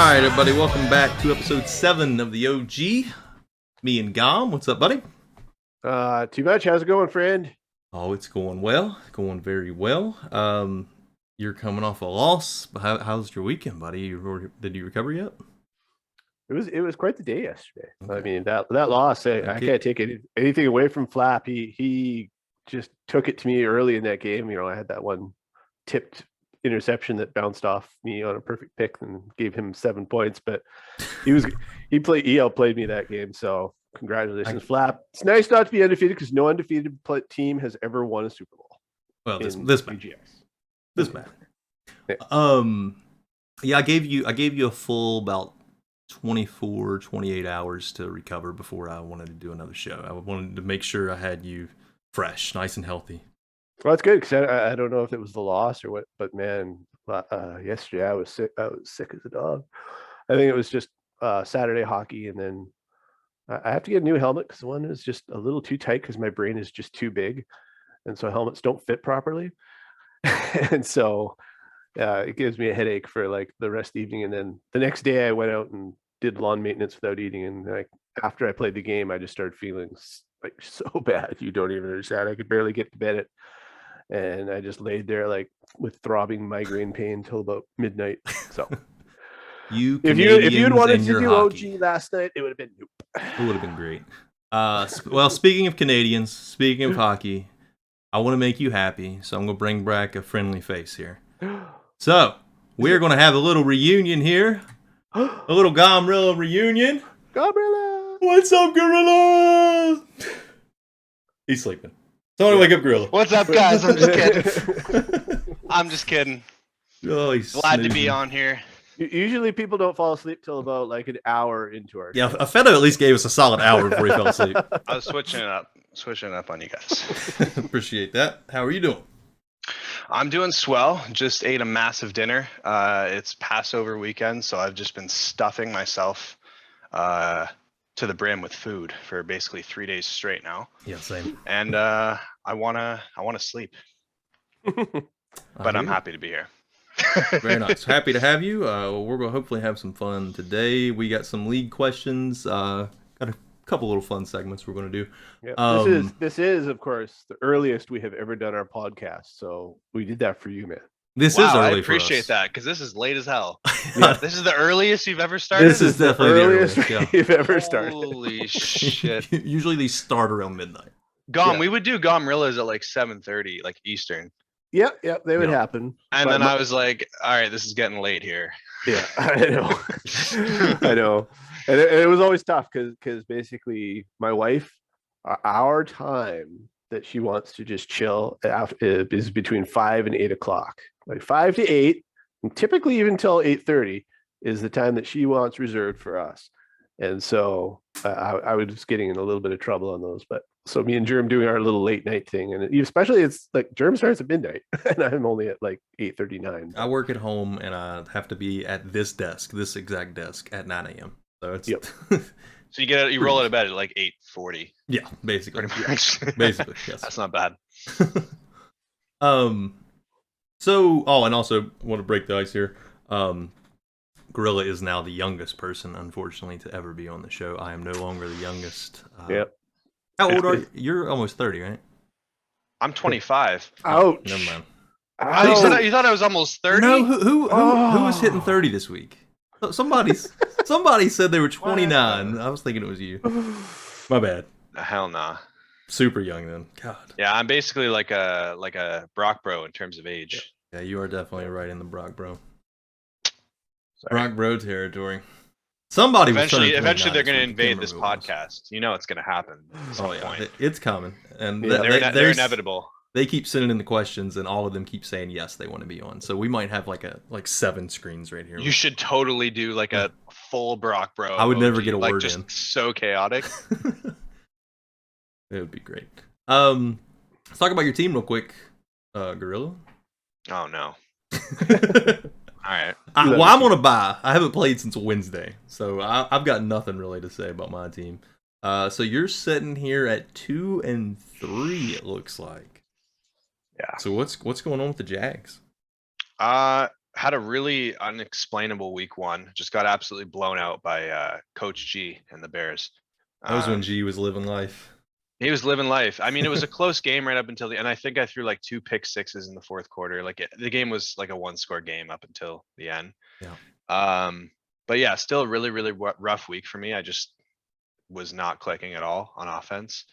Alright, everybody, welcome back to episode 7 of the OG. Me and Gom. What's up, buddy? Too much. How's it going, friend? Oh, it's going well. Going very well. You're coming off a loss. How's your weekend, buddy? Did you recover yet? It was quite the day yesterday. Okay. I mean, that loss, I can't take anything away from Flap. He just took it to me early in that game. You know, I had that one tipped interception that bounced off me on a perfect pick and gave him 7 points, but he outplayed me that game. So congratulations, Flap. It's nice not to be undefeated because no undefeated team has ever won a Super Bowl. Well, this match. This match. Yeah, I gave you a full about 24, 28 hours to recover before I wanted to do another show. I wanted to make sure I had you fresh, nice and healthy. Well, that's good because I don't know if it was the loss or what, but man, yesterday I was sick. I was sick as a dog. I think it was just Saturday hockey, and then I have to get a new helmet because the one is just a little too tight because my brain is just too big, and so helmets don't fit properly, and so it gives me a headache for like the rest of the evening. And then the next day I went out and did lawn maintenance without eating, and after I played the game, I just started feeling like so bad. You don't even understand. I could barely get to bed and I just laid there like with throbbing migraine pain till about midnight. So if you'd wanted to do hockey. OG last night, it would have been nope. It would have been great. Well, speaking of Canadians, speaking of hockey, I want to make you happy, so I'm going to bring back a friendly face here. So we're going to have a little reunion here, a little Gomrilla reunion. Gomrilla, what's up, Gorilla? He's sleeping. Somebody wake up Gorilla. What's up, guys? I'm just kidding. I'm just kidding. Oh, he's glad to be on here. Usually people don't fall asleep till about like an hour into our show. Feddo at least gave us a solid hour before he fell asleep. I was switching it up on you guys. Appreciate that. How are you doing? I'm doing swell. Just ate a massive dinner. It's Passover weekend, so I've just been stuffing myself to the brim with food for basically 3 days straight now. Yeah, same. And I wanna sleep, but I'm happy to be here. Very nice. Happy to have you. We're gonna hopefully have some fun today. We got some league questions. Got a couple little fun segments we're gonna do. Yeah, this is of course the earliest we have ever done our podcast. So we did that for you, man. This is early. I appreciate that because this is late as hell. Yeah. This is the earliest you've ever started. This is definitely the earliest you've ever started. Holy shit! Usually these start around midnight. We would do Gomrillas at like 7:30, like Eastern. Yeah, they would happen. And then I was like, all right, this is getting late here. Yeah, I know. I know. And it was always tough because basically my wife, our time that she wants to just chill is between 5 and 8 o'clock. Like 5 to 8, and typically even till 8:30 is the time that she wants reserved for us. And so I was getting in a little bit of trouble on those. But so me and Germ doing our little late night thing, and especially it's like Germ starts at midnight, and I'm only at like 8:39. I work at home, and I have to be at this exact desk, at 9 a.m. So it's so you roll out of bed at like 8:40. Yeah, basically. Pretty much. Basically, yes. That's not bad. So, and also want to break the ice here. Gorilla is now the youngest person, unfortunately, to ever be on the show. I am no longer the youngest. Yep. How old are you? You're almost 30, right? I'm 25. Ouch. Never mind. You thought I was almost 30? No, who was hitting 30 this week? Somebody said they were 29. I was thinking it was you. My bad. Hell nah. Super young then. God. Yeah, I'm basically like a BrockBro in terms of age. Yeah, you are definitely right in the BrockBro. BrockBro territory. Somebody eventually they're going to invade this podcast. You know it's going to happen. It's coming, and they're inevitable. They keep sending in the questions, and all of them keep saying yes, they want to be on. So we might have like 7 screens right here. You should totally do like a full BrockBro. I would never get a word just in. So chaotic. It would be great. Let's talk about your team real quick, Gorilla. Oh no. All right. I'm on a bye. I haven't played since Wednesday, so I've got nothing really to say about my team. So you're sitting here at 2-3. It looks like. Yeah. So what's going on with the Jags? had a really unexplainable week 1. Just got absolutely blown out by Coach G and the Bears. That was when G was living life. He was living life. I mean, it was a close game right up until the end. I think I threw like 2 pick sixes in the fourth quarter. Like the game was like a 1-score game up until the end. Yeah. But yeah, still a really, really rough week for me. I just was not clicking at all on offense.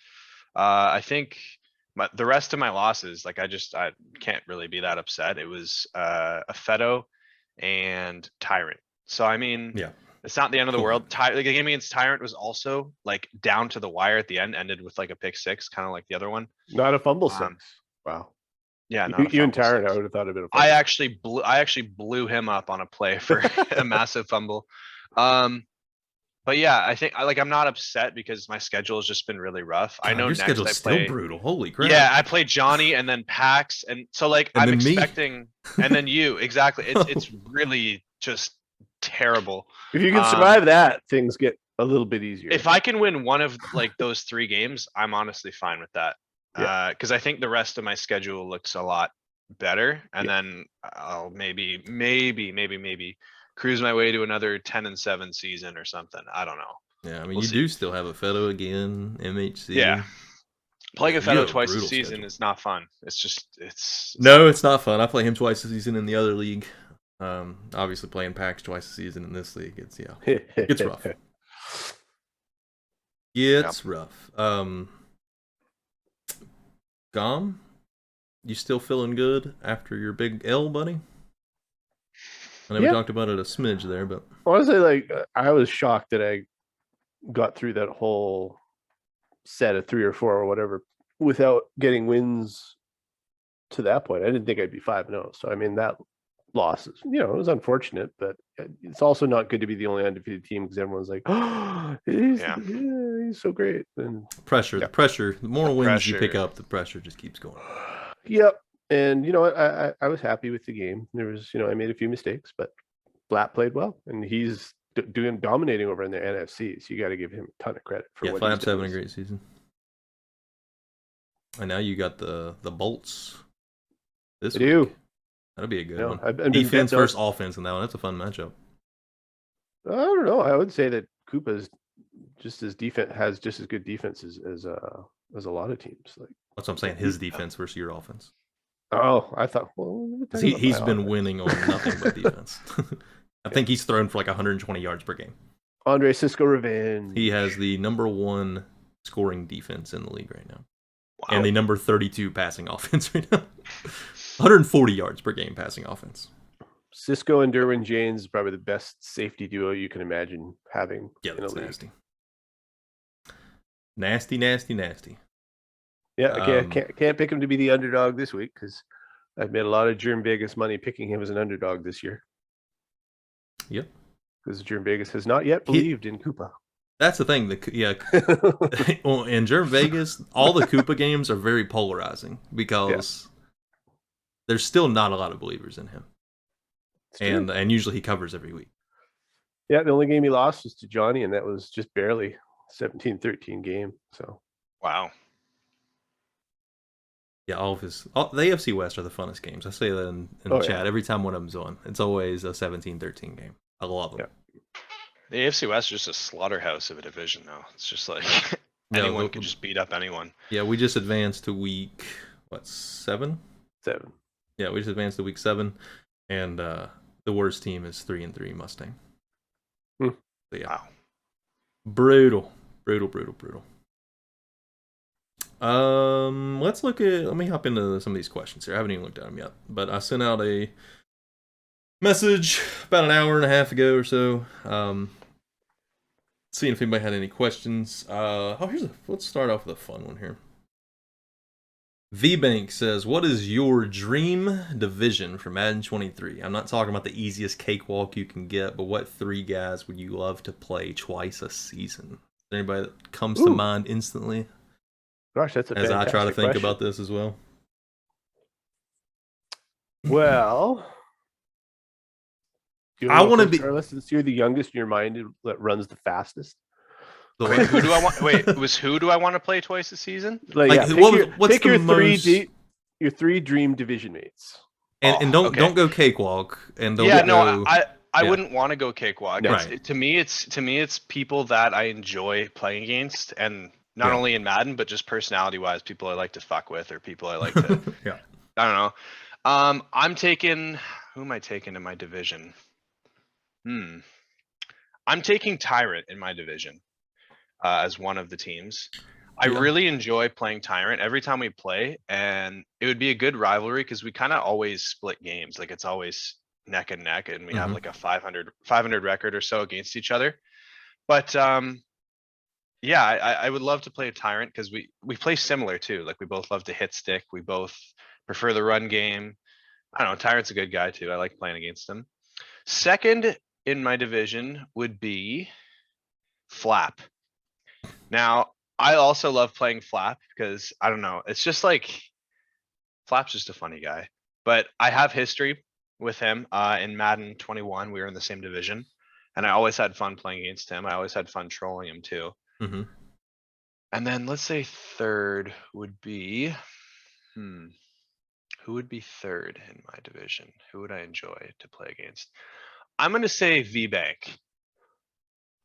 I think the rest of my losses, like I can't really be that upset. It was a Feto and Tyrant. So I mean, Yeah. it's not the end of the world. The game against Tyrant was also like down to the wire at the end, ended with like a pick 6, kind of like the other one. Not a fumble 6. Wow. Yeah, You and Tyrant, I would have thought of it. I actually blew him up on a play for a massive fumble. But yeah, I think I'm not upset because my schedule has just been really rough. God, I know your next schedule's I still play brutal. Holy crap. Yeah, I play Johnny and then Pax, and so like And I'm then me. expecting, and then you exactly. It's really just terrible. If you can survive that, things get a little bit easier. If I can win one of like those 3 games, I'm honestly fine with that. Yeah. Because I think the rest of my schedule looks a lot better, and then I'll maybe cruise my way to another 10-7 season or something. I don't know. Yeah, I mean, you do still have a Feto again, MHC. Yeah. Playing a You Feto have a twice a brutal season schedule. is not fun. It's No, it's not fun. I play him twice a season in the other league. Obviously playing Pax twice a season in this league. It's rough. It's rough. Gom, you still feeling good after your big L, buddy? I know we talked about it a smidge there, but honestly, like I was shocked that I got through that whole set of 3 or 4 or whatever without getting wins to that point. I didn't think I'd be 5-0. So I mean, that loss is, it was unfortunate, but it's also not good to be the only undefeated team because everyone's like, oh, he's so great. And the pressure, the more wins you pick up, the pressure just keeps going. Yep. And you know what? I was happy with the game. There was, I made a few mistakes, but Blatt played well, and he's dominating over in the NFC. So you got to give him a ton of credit for what he's doing. 5-7, a great season. And now you got the Bolts. This week. That'll be a good one. Defense versus offense in that one. That's a fun matchup. I don't know. I would say that Koopa's has just as good defense as a lot of teams. Like that's what I'm saying. His defense versus your offense. Oh, I thought. Well, he's been winning on nothing but defense. I think he's thrown for like 120 yards per game. Andre Cisco revenge. He has the #1 scoring defense in the league right now, wow. and the number 32 passing offense right now. 140 yards per game passing offense. Cisco and Derwin James is probably the best safety duo you can imagine having. Yeah, that's nasty. Nasty. Yeah, I can't pick him to be the underdog this week because I've made a lot of Germ Vegas money picking him as an underdog this year. Yep. Because Germ Vegas has not yet believed in Koopa. That's the thing. Well, in Germ Vegas, all the Koopa games are very polarizing because there's still not a lot of believers in him. And usually he covers every week. Yeah, the only game he lost was to Johnny, and that was just barely 17-13 game. So wow. Yeah, the AFC West are the funnest games. I say that in the chat every time one of them's on. It's always a 17-13 game. I love them. Yeah. The AFC West is just a slaughterhouse of a division, though. It's just like anyone can just beat up anyone. Yeah, we just advanced to week 7? 7. Yeah, we just advanced to week 7, and the worst team is 3-3 Mustang. So yeah, wow. Brutal. Let me hop into some of these questions here. I haven't even looked at them yet, but I sent out a message about an hour and a half ago or so, seeing if anybody had any questions. Let's start off with a fun one here. VBank says, what is your dream division for Madden 23? I'm not talking about the easiest cakewalk you can get, but what 3 guys would you love to play twice a season? Is there anybody that comes to mind instantly? Gosh, that's a as I try to think question. about this as well. Well, I want to be. Since you're the youngest in your mind that runs the fastest. Wait, who do I want? Wait, who do I want to play twice a season? Pick your 3 dream division mates. And Oh, don't okay. don't go cakewalk, and don't Yeah, no, go. I yeah. wouldn't want to go cakewalk. No. It's Right. to me it's people that I enjoy playing against, and not Yeah. only in Madden, but just personality wise, people I like to fuck with, or people I like to yeah. I don't know. I'm taking who am I taking in my division? I'm taking Tyrant in my division as one of the teams. I Yeah. really enjoy playing Tyrant every time we play, and it would be a good rivalry because we kind of always split games. Like it's always neck and neck, and we have Mhm. like a 500 record or so against each other. But yeah, I would love to play a Tyrant because we play similar too. Like we both love to hit stick. We both prefer the run game. I don't know. Tyrant's a good guy too. I like playing against him. Second in my division would be Flap. Now, I also love playing Flap because I don't know, it's just like Flap's just a funny guy. But I have history with him. In Madden 21, we were in the same division, and I always had fun playing against him. I always had fun trolling him too. hmm And then let's say third would be, who would be third in my division? Who would I enjoy to play against? I'm gonna say VBank.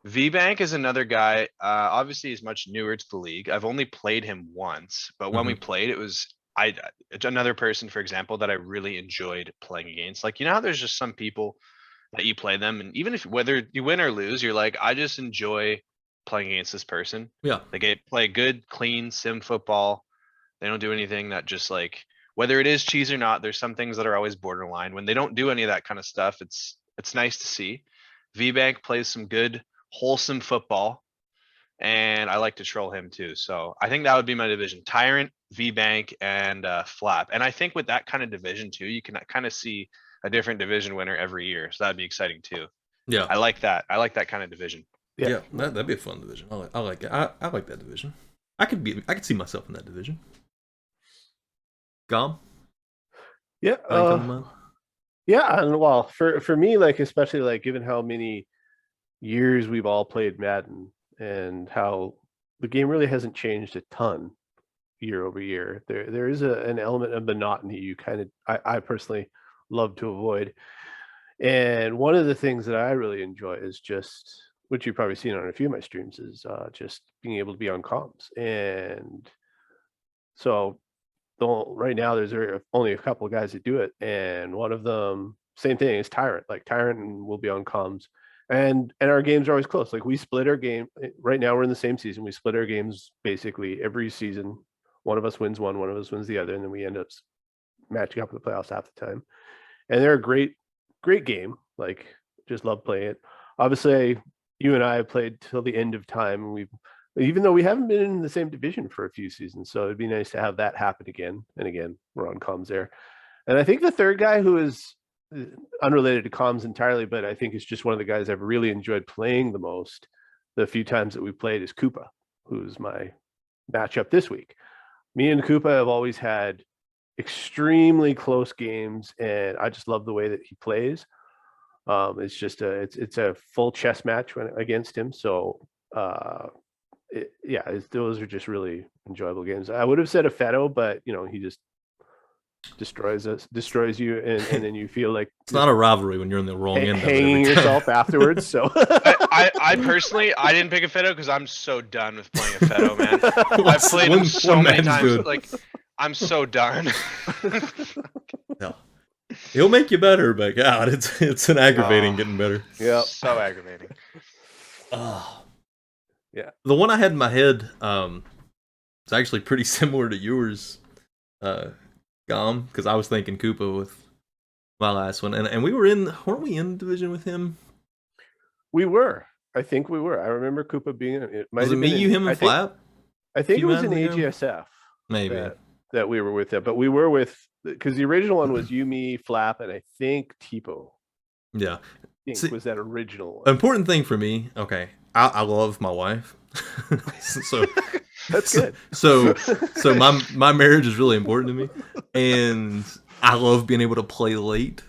VBank is another guy. Obviously, he's much newer to the league. I've only played him once, but when we played, it was another person, for example, that I really enjoyed playing against. Like you know how there's just some people that you play them, and even if whether you win or lose, you're like, I just enjoy playing against this person. Yeah. They play good, clean sim football. They don't do anything that just like whether it is cheese or not. There's some things that are always borderline. When they don't do any of that kind of stuff, it's nice to see. VBank plays some good wholesome football, and I like to troll him too. So I think that would be my division: Tyrant, VBank, and Flap. And I think with that kind of division too, you can kind of see a different division winner every year. So that'd be exciting too. Yeah. I like that. I like that kind of division. Yeah. That'd be a fun division. I like it. I like that division. I could see myself in that division. Gom? Yeah. Anything come to mind? Yeah, and well, for me, like especially like given how many years we've all played Madden and how the game really hasn't changed a ton year over year. There is an element of monotony you kind of I personally love to avoid. And one of the things that I really enjoy is just which you've probably seen on a few of my streams is just being able to be on comms. And so right now there's only a couple of guys that do it, and one of them same thing is Tyrant. Like Tyrant will be on comms, and our games are always close. Like we split our game right now. We're in the same season. We split our games basically every season. One of us wins one of us wins the other, and then we end up matching up in the playoffs half the time. And they're a great game. Like just love playing it. Obviously, you and I have played till the end of time, and even though we haven't been in the same division for a few seasons, so it'd be nice to have that happen again. And again, we're on comms there. And I think the third guy who is unrelated to comms entirely, but I think is just one of the guys I've really enjoyed playing the most the few times that we played is Koopa, who's my matchup this week. Me and Koopa have always had extremely close games, and I just love the way that he plays. It's just it's a full chess match against him. So those are just really enjoyable games. I would have said a Feto, but he just destroys you, and then you feel like It's not a rivalry when you're in the wrong end of it hanging every time. yourself afterwards. So I personally I didn't pick a Feto because I'm so done with playing a Feto, man. I've played him so many times. Good. Like I'm so done. No. He'll make you better, but God, it's an aggravating getting better. Yeah, so aggravating. Oh. Yeah. The one I had in my head, it's actually pretty similar to yours, Gom, because I was thinking Koopa with my last one, and weren't we in division with him? We were. I think we were. I remember Koopa being. Was it me, you, him, and Flap? I think it was in Madden ago? AGSF. Maybe that we were with them, but we were with because the original one was you, me, Flap, and I think Tipo. Yeah. Was that original one. Important thing for me, okay, I love my wife. So that's good. So my marriage is really important to me, and I love being able to play late.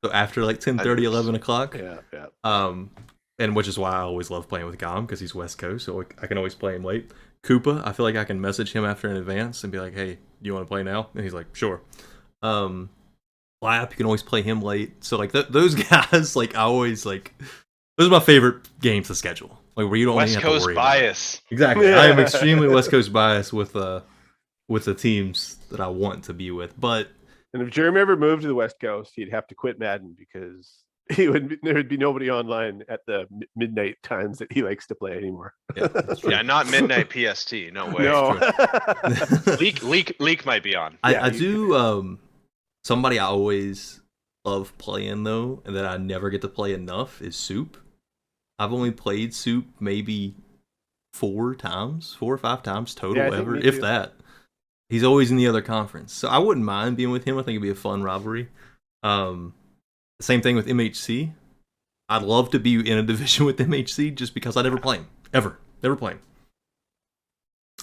So after like 10:30, 11 o'clock. Yeah. And which is why I always love playing with Gom, because he's West Coast, so I can always play him late. Koopa, I feel like I can message him after in advance and be like, hey, you want to play now? And he's like, sure. Flap, you can always play him late. So like those guys, like I always like. Those are my favorite games to schedule. Like where you don't West even have to Coast worry bias. About it. Exactly. I am extremely West Coast biased with the teams that I want to be with. But And if Jeremy ever moved to the West Coast, he'd have to quit Madden because there would be nobody online at the midnight times that he likes to play anymore. yeah, that's true. Yeah, not midnight PST. No way. No. Leek might be on. I do. Somebody I always love playing though, and that I never get to play enough is Soup. I've only played Soup maybe 4 or 5 times total ever, if that. He's always in the other conference, so I wouldn't mind being with him. I think it'd be a fun rivalry. Same thing with MHC. I'd love to be in a division with MHC just because I never play him ever. Never play him.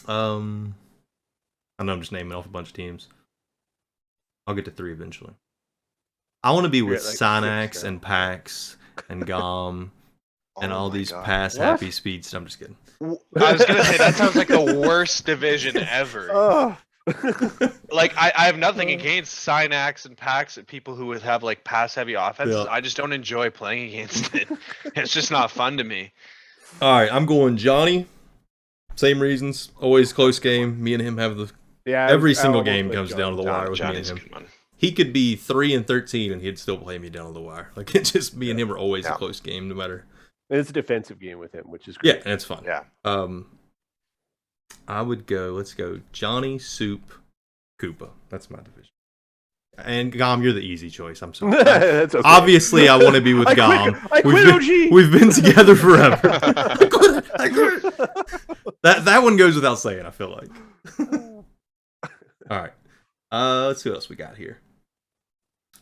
I know I'm just naming off a bunch of teams. I'll get to 3 eventually. I want to be with Synax and Pax and Gom and all these past happy speeds. I'm just kidding. I was gonna say that sounds like the worst division ever. Oh. Like I have nothing against Synax and Pax and people who would have like pass heavy offenses. Yeah. I just don't enjoy playing against it. It's just not fun to me. All right, I'm going Johnny. Same reasons. Always close game. Me and him have the every single game comes down to the wire with Johnny's me and him. a good one. He could be 3-13 and he'd still play me down to the wire. Like it's just me and him are always a close game, no matter. And it's a defensive game with him, which is great. Yeah, and it's fun. Yeah. I would go. Let's go. Johnny, Soup, Koopa. That's my division. And Gom, you're the easy choice. I'm sorry. That's okay. Obviously, I want to be with Gom. I quit OG. We've been together forever. I quit. That one goes without saying. I feel like. All right. Let's see what else we got here.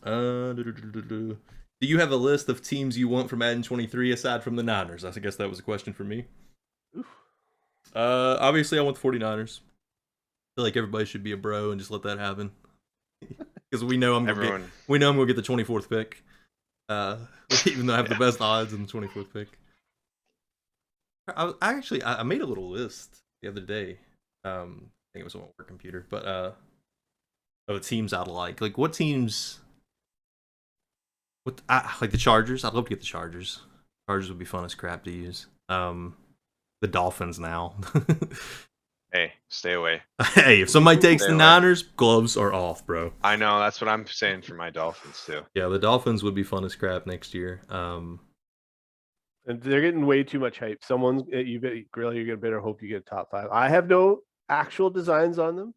Do you have a list of teams you want from Madden 23 aside from the Niners? I guess that was a question for me. Obviously, I want the 49ers. I feel like everybody should be a bro and just let that happen. Because we know I'm gonna get the 24th pick. Even though I have the best odds in the 24th pick. I made a little list the other day. I think it was on my work computer, but of the teams I'd like. Like what teams? Like the Chargers. I'd love to get the Chargers. Chargers would be fun as crap to use. The Dolphins now. Hey, stay away. Hey, if somebody takes the Niners, gloves are off, bro. I know, that's what I'm saying for my Dolphins too. Yeah, the Dolphins would be fun as crap next year. And they're getting way too much hype. Gomrilla, you better hope you get top 5. I have no actual designs on them.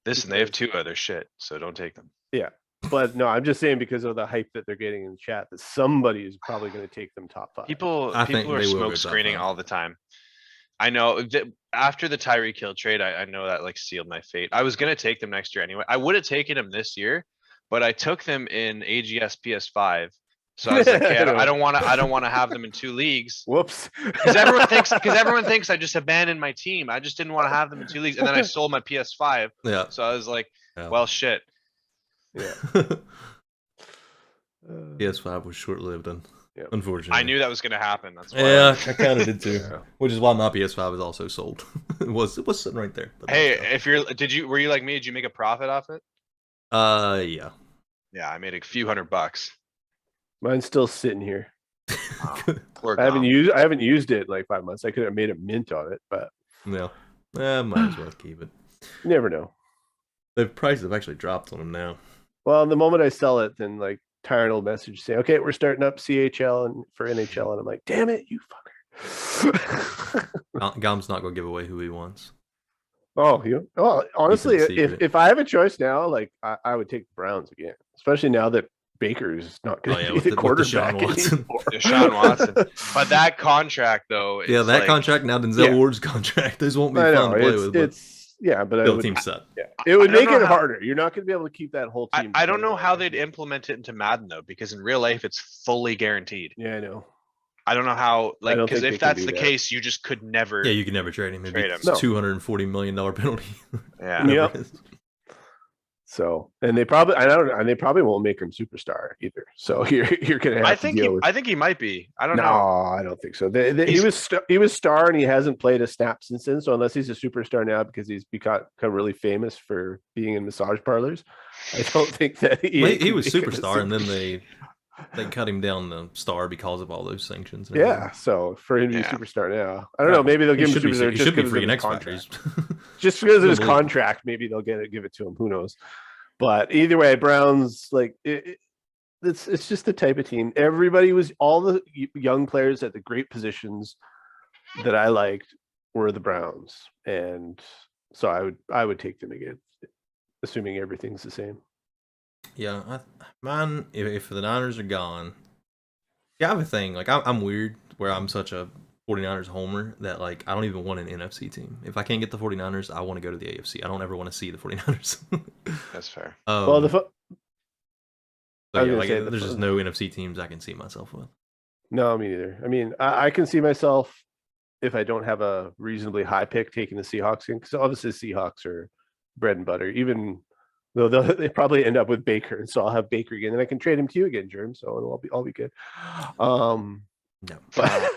Listen, they have 2 other shit, so don't take them. Yeah. But no, I'm just saying because of the hype that they're getting in the chat that somebody is probably going to take them top 5. People are smoke screening all the time. I know after the Tyreek Hill trade, I know that like sealed my fate. I was gonna take them next year anyway. I would have taken them this year, but I took them in AGS PS5. So I was like, hey, I don't want to have them in 2 leagues. Whoops. Because everyone thinks I just abandoned my team. I just didn't want to have them in 2 leagues, and then I sold my PS5. Yeah. So I was like, well, shit. Yeah. PS5 was short-lived, unfortunately. I knew that was going to happen. That's why. Yeah, I kind of did too. Which is why my PS5 is also sold. it was sitting right there. Hey, were you like me? Did you make a profit off it? Yeah. Yeah, I made a few $100. Mine's still sitting here. Wow. I haven't used it in like 5 months. I could have made a mint on it, but might as well keep it. You never know. The prices have actually dropped on them now. Well, the moment I sell it, then like Tyron will message saying, "Okay, we're starting up CHL and for NHL," and I'm like, "Damn it, you fucker!" Gom's not gonna give away who he wants. Well, honestly, if I have a choice now, like I would take the Browns again, especially now that Baker's not going to be the quarterback anymore. Deshaun Watson. But that contract, though. Yeah, that contract now, Denzel Ward's contract. Those won't be fun to play with. But team set. Yeah, it would make it harder. You're not going to be able to keep that whole team. I don't know how they'd implement it into Madden though, because in real life it's fully guaranteed. Yeah, I know. I don't know how, like, because if that's the case, you just could never. Yeah, you could never trade him. It's $240 million penalty. Yeah. So, and they probably won't make him superstar either. So you're gonna have to deal with. I think he might be. I don't No, know. I don't think so. He was star, and he hasn't played a snap since then. So unless he's a superstar now because he's become really famous for being in massage parlors, I don't think that he was superstar, and then they cut him down to star because of all those sanctions. And yeah. So for him to be superstar now, I don't know. Maybe they'll give him superstar he just should be because of freaking his X contract. Factors. Just because of his contract, maybe they'll give it to him. Who knows? But either way, Browns like it's just the type of team. Everybody was all the young players at the great positions that I liked were the Browns, and so I would take them again, assuming everything's the same. Yeah, mine. If the Niners are gone, yeah, I have a thing. Like I'm weird where I'm such a 49ers homer that like I don't even want an NFC team. If I can't get the 49ers, I want to go to the AFC. I don't ever want to see the 49ers. That's fair. Well, there's just no NFC teams I can see myself with. No, me neither. I mean, I can see myself if I don't have a reasonably high pick taking the Seahawks in, because obviously the Seahawks are bread and butter. Even though they probably end up with Baker, and so I'll have Baker again, and I can trade him to you again, Jerm. So I'll be good. No. But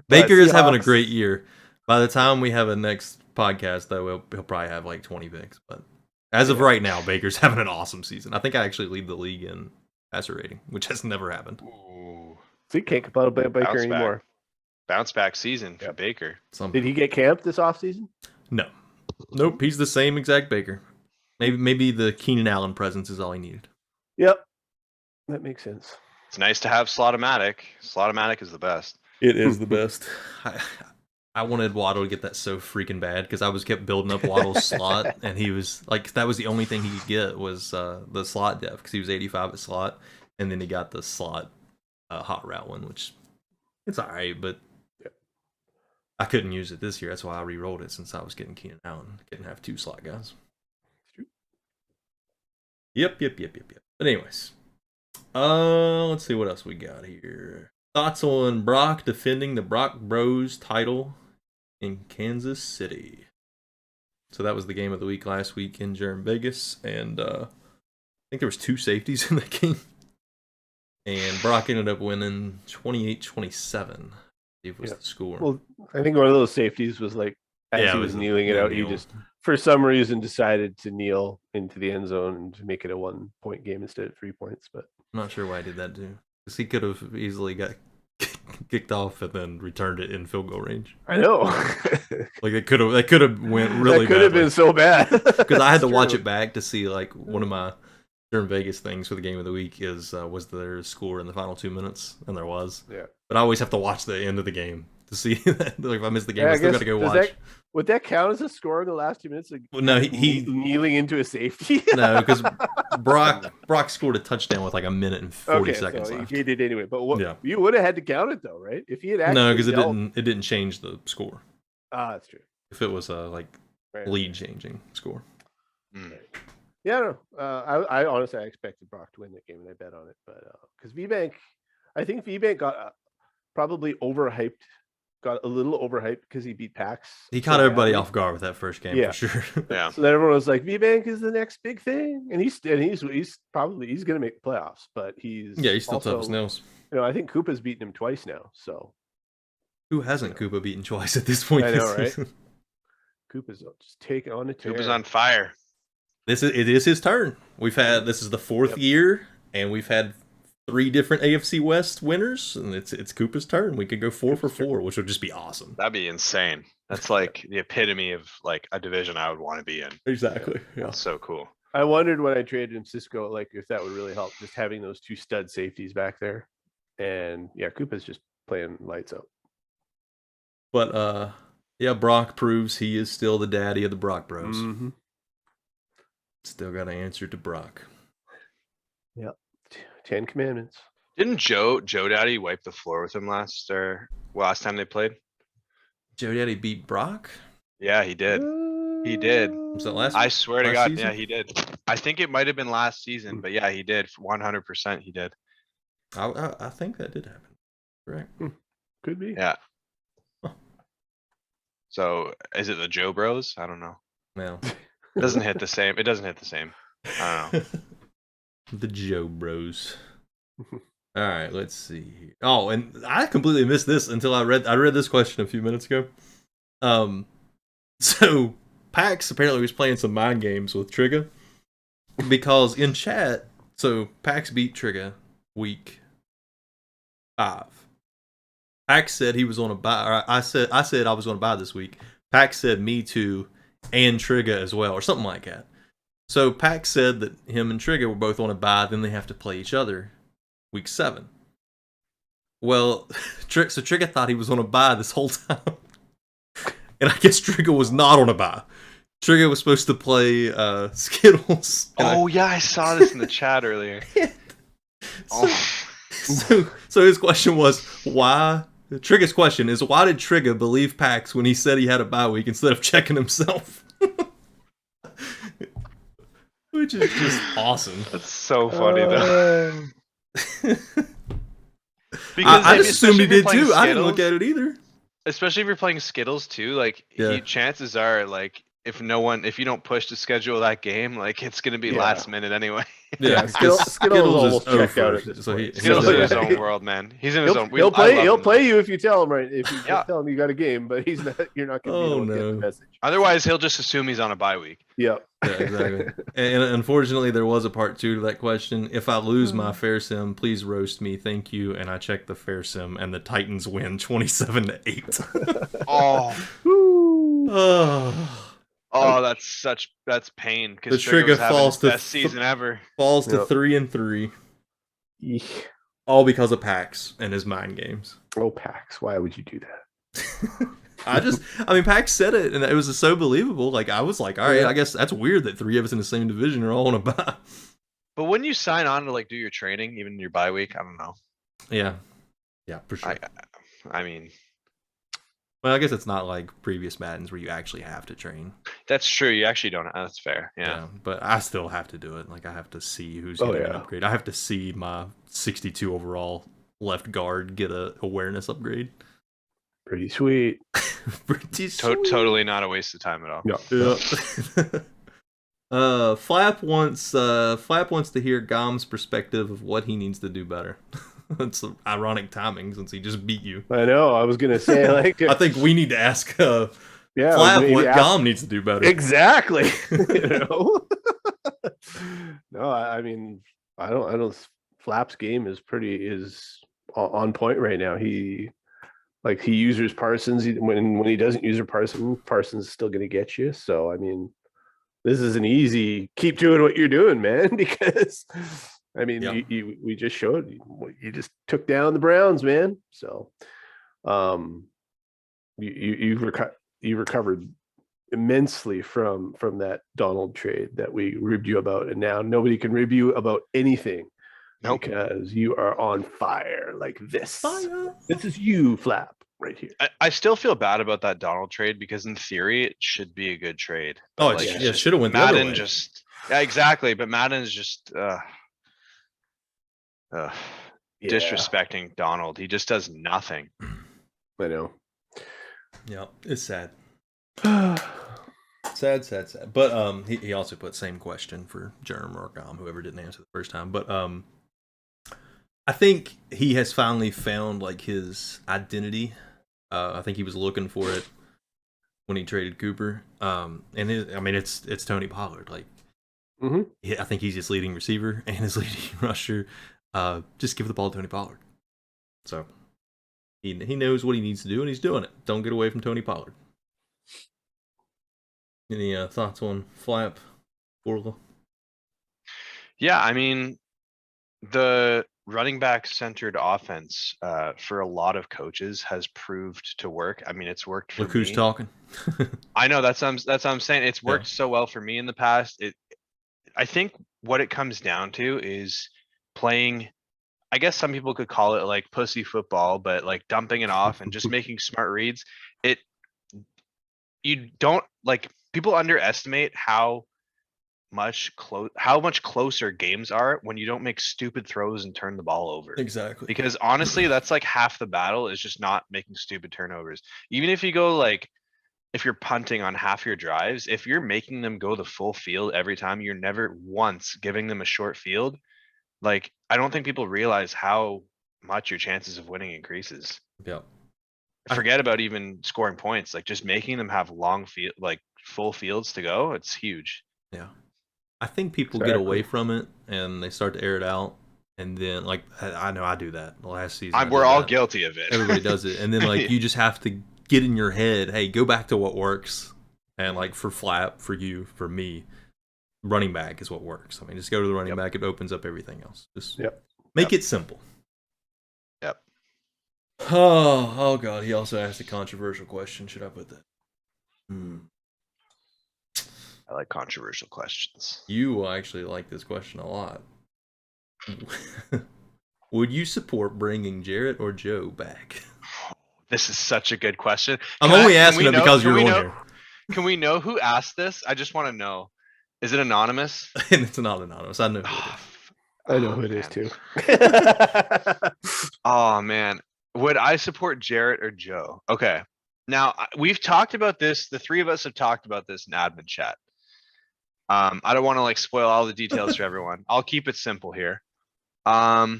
Baker is having a great year. By the time we have a next podcast, though, he'll probably have like 20 picks. But as of right now, Baker's having an awesome season. I think I actually lead the league in passer rating, which has never happened. Ooh. So you can't complain about Baker anymore. Bounce back season for Baker. Did he get camped this offseason? No. Nope. He's the same exact Baker. Maybe the Keenan Allen presence is all he needed. Yep. That makes sense. It's nice to have Slotomatic. Slotomatic is the best. It is the best. I wanted Waddle to get that so freaking bad because I was kept building up Waddle's slot, and he was like, that was the only thing he could get was the slot depth because he was 85 at slot, and then he got the slot hot route one, which it's all right, but I couldn't use it this year. That's why I re-rolled it since I was getting Keenan Allen. Couldn't have two slot guys. Yep. But anyways, let's see what else we got here. Thoughts on Brock defending the Brock Bros title in Kansas City. So that was the game of the week last week in Vegas, and I think there was 2 safeties in that game. And Brock ended up winning 28-27. It was the score. Well, I think one of those safeties was like as he was kneeling it out, he just for some reason decided to kneel into the end zone and to make it a 1-point game instead of 3 points. But I'm not sure why I did that too. Because he could have easily got kicked off and then returned it in field goal range. I know. Like they could have went really bad. That could have been so bad. Because I had to watch it back to see like one of my during Vegas things for the game of the week is was there a score in the final 2 minutes, and there was. Yeah. But I always have to watch the end of the game to see that. Like if I miss the game, I still got to go watch. Would that count as a score in the last 2 minutes? Like, well, no, he kneeling into a safety. No, because Brock scored a touchdown with like a minute and 40 seconds left. He did anyway. But you would have had to count it though, right? If he had actually because it didn't change the score. That's true. If it was a lead changing score. Right. Yeah, no. I honestly expected Brock to win that game, and I bet on it. But because I think VBank got probably overhyped. Got a little overhyped because he beat Pax. He caught everybody off guard with that first game for sure. Yeah. So then everyone was like, VBank is the next big thing, and he's going to make the playoffs, but he's still also, tough as nails. I think Koopa's beaten him twice now. So who hasn't Koopa beaten twice at this point? I know, right? Koopa's just taking on a tear. Koopa's on fire. It is his turn. This is the 4th year, and we've had 3 different AFC West winners, and it's Koopa's turn. We could go 4 for 4, which would just be awesome. That'd be insane. That's like the epitome of like a division I would want to be in. Exactly. Yeah. That's so cool. I wondered when I traded him Cisco, like if that would really help, just having those 2 stud safeties back there. And yeah, Koopa's just playing lights out. But Brock proves he is still the daddy of the Brock Bros. Mm-hmm. Still got to answer to Brock. Yep. 10 Commandments. Didn't Joe Daddy wipe the floor with him last time they played? Joe Daddy beat Brock? Yeah, he did. He did. Was that last? I swear to God, season? yeah, he did. I think it might have been last season, but yeah, he did. 100%, he did. I think that did happen. Correct. Could be. Yeah. Huh. So, is it the Joe Bros? I don't know. No. Doesn't hit the same. It doesn't hit the same. I don't know. The Joe Bros. All right, let's see here. Oh, and I completely missed this until I read this question a few minutes ago. So Pax apparently was playing some mind games with Trigga because in chat, so Pax beat Trigga week 5. Pax said he was on a buy. Or I said I was going to buy this week. Pax said me too, and Trigga as well, or something like that. So Pax said that him and Trigga were both on a buy. Then they have to play each other week 7. Well, so Trigga thought he was on a bye this whole time. And I guess Trigga was not on a bye. Trigga was supposed to play Skittles. Yeah, I saw this in the chat earlier. So his question was, why? Trigga's question is, why did Trigga believe Pax when he said he had a bye week instead of checking himself? Which is just awesome. That's so funny, though. Because I just assumed he did too. Skittles, I didn't look at it either. Especially if you're playing Skittles too, like chances are, like if you don't push to schedule that game, like it's gonna be last minute anyway. Yeah, Skittles is checked out at this point. Skittles in his own world, man. He's in his own. He'll play you if you tell him right. If you tell him you got a game, but he's not. You're not gonna get the message. Otherwise, he'll just assume he's on a bye week. Yep. Yeah, exactly. And unfortunately, there was a part 2 to that question. If I lose my fair sim, please roast me. Thank you. And I checked the fair sim, and the Titans win 27-8. That's pain. The Trigga falls to best season ever. Falls to 3-3. All because of Pax and his mind games. Oh, Pax! Why would you do that? I mean, Pax said it, and it was so believable. Like, I was like, all right, I guess that's weird that 3 of us in the same division are all on a bye. But when you sign on to like do your training, even in your bye week, I don't know. Yeah, for sure. I mean, well, I guess it's not like previous Maddens where you actually have to train. That's true. You actually don't. That's fair. Yeah. But I still have to do it. Like, I have to see who's getting an upgrade. I have to see my 62 overall left guard get a awareness upgrade. Pretty sweet. Pretty sweet. Totally not a waste of time at all. Yeah. Flap wants to hear Gom's perspective of what he needs to do better. That's ironic timing since he just beat you. I know. I was gonna say, like, I think we need to ask Flap what Gom needs to do better. Exactly. No, I mean, I don't. Flap's game is on point right now. He uses Parsons. When he doesn't use Parsons is still going to get you. So, I mean, this is an easy, keep doing what you're doing, man, because, I mean, we just showed, you just took down the Browns, man. So, you recovered immensely from that Donald trade that we ribbed you about. And now nobody can rib you about anything. Nope. Because you are on fire like this. Fire. This is you, Flap, right here. I still feel bad about that Donald trade because in theory it should be a good trade. Oh, it should have went the other way. Exactly. But Madden's just disrespecting Donald. He just does nothing. I know. Yeah, it's sad. Sad. But he also put same question for Jerem or Gom, whoever didn't answer the first time. But I think he has finally found like his identity. I think he was looking for it when he traded Cooper. It's Tony Pollard. Like, I think he's his leading receiver and his leading rusher. Just give the ball to Tony Pollard. So he knows what he needs to do and he's doing it. Don't get away from Tony Pollard. Any thoughts on Flap, Orla? Yeah, I mean, the running back centered offense for a lot of coaches has proved to work. I mean, it's worked for me. Look who's talking. I know that's what I'm saying. It's worked so well for me in the past. I think what it comes down to is playing, I guess some people could call it like pussy football, but like dumping it off and just making smart reads. You don't like, people underestimate how much closer games are when you don't make stupid throws and turn the ball over. Exactly. Because honestly, that's like half the battle is just not making stupid turnovers. Even if you go like if you're punting on half your drives, if you're making them go the full field every time, you're never once giving them a short field. Like, I don't think people realize how much your chances of winning increases. Yep. Forget about even scoring points, like just making them have long field, like full fields to go. It's huge. Yeah. I think people get away from it and they start to air it out. And then, like, I know I do that last season. We're all guilty of it. Everybody does it. And then, like, you just have to get in your head, hey, go back to what works. And, like, for Flap, for you, for me, running back is what works. I mean, just go to the running back. It opens up everything else. Just make it simple. Yep. Oh, God. He also asked a controversial question. Should I put that? I like controversial questions. You will actually like this question a lot. Would you support bringing Jarrett or Joe back? This is such a good question. I'm only asking it because you're on here. Can we know who asked this? I just want to know. Is it anonymous? And it's not anonymous. I know who it is. I know who it is too. Oh man, would I support Jarrett or Joe? Okay, now we've talked about this. The three of us have talked about this in admin chat. I don't want to like spoil all the details for everyone. I'll keep it simple here. I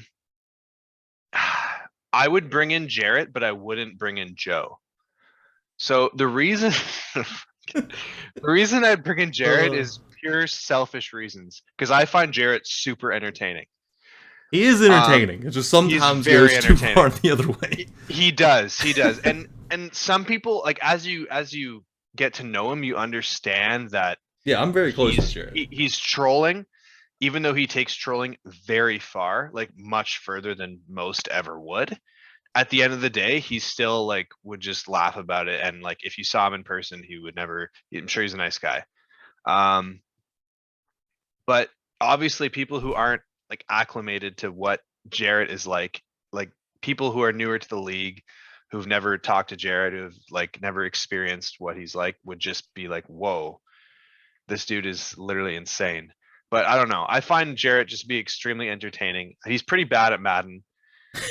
would bring in Jarrett, but I wouldn't bring in Joe. So the reason I'd bring in Jarrett is pure selfish reasons, because I find Jarrett super entertaining. He is entertaining. It's just sometimes goes too far the other way. He does. And some people, like, as you get to know him, you understand that. Yeah, I'm very close to Jarrett. He's trolling, even though he takes trolling very far, like much further than most ever would. At the end of the day, he still like would just laugh about it, and like if you saw him in person, he would never. I'm sure he's a nice guy. But obviously, people who aren't like acclimated to what Jarrett is like people who are newer to the league, who've never talked to Jarrett, who've like never experienced what he's like, would just be like, "Whoa, this dude is literally insane." But I don't know. I find Jarrett just be extremely entertaining. He's pretty bad at Madden.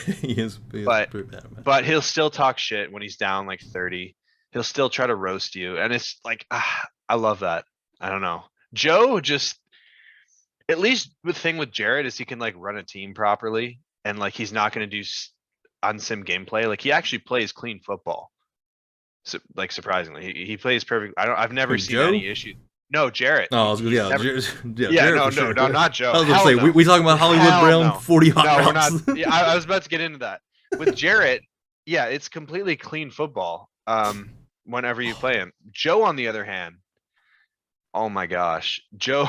He is pretty bad at Madden. But he'll still talk shit when he's down like 30. He'll still try to roast you. And it's like, I love that. I don't know. Joe just, at least the thing with Jarrett is he can like run a team properly. And like, he's not going to do unsim gameplay. Like he actually plays clean football. So like, surprisingly, he plays perfect. I've never seen any issue. No, Jarrett. Oh, Jarrett no, sure. No, not Joe. I was going to say, we talking about Hollywood Brown 40 hot No, routes. we're not. Yeah, I was about to get into that. With Jarrett, yeah, it's completely clean football whenever you play him. Joe, on the other hand, oh my gosh. Joe,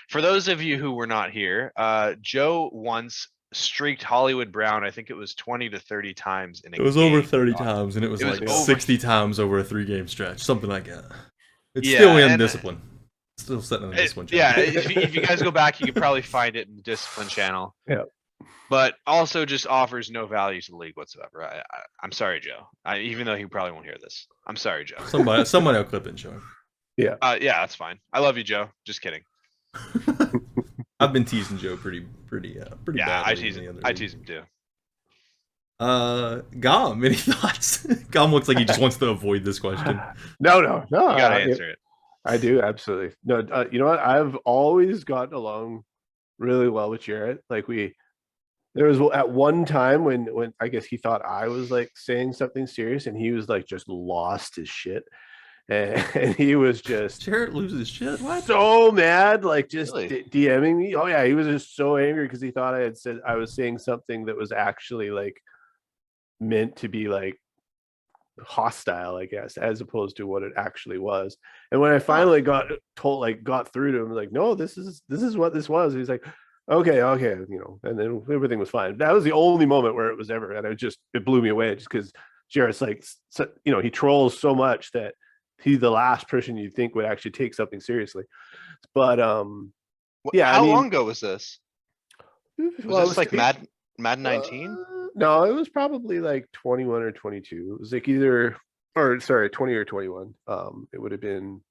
for those of you who were not here, Joe once streaked Hollywood Brown, I think it was 20 to 30 times in a game. It was over 30 times, and it was like 60 times over a 3-game stretch, something like that. It's still in discipline. Still setting in the discipline channel. Yeah, if you guys go back, you could probably find it in the discipline channel. Yeah. But also just offers no value to the league whatsoever. I'm sorry, Joe. Even though he probably won't hear this. I'm sorry, Joe. Somebody will clip it and show him. Yeah. Yeah, that's fine. I love you, Joe. Just kidding. I've been teasing Joe pretty badly. Yeah, I tease him too. Gom, any thoughts? Gom looks like he just wants to avoid this question. No. You gotta answer it. I do, absolutely. No, you know what? I've always gotten along really well with Jarrett. Like there was at one time when I guess he thought I was like saying something serious, and he was like just lost his shit. And he was just Jarrett loses his shit. What? So mad, like just Really? DMing me. Oh yeah, he was just so angry because he thought I was saying something that was actually like meant to be like hostile, I guess, as opposed to what it actually was. And when I finally got through to him, like, no, this is what this was. He's like, okay, you know, and then everything was fine. That was the only moment where it was ever, and it blew me away, just because Jarrett's like, you know, he trolls so much that he's the last person you'd think would actually take something seriously. But yeah. How long ago was this? Was this like Madden 19? No, it was probably like 21 or 22. It was like 20 or 21. It would have been,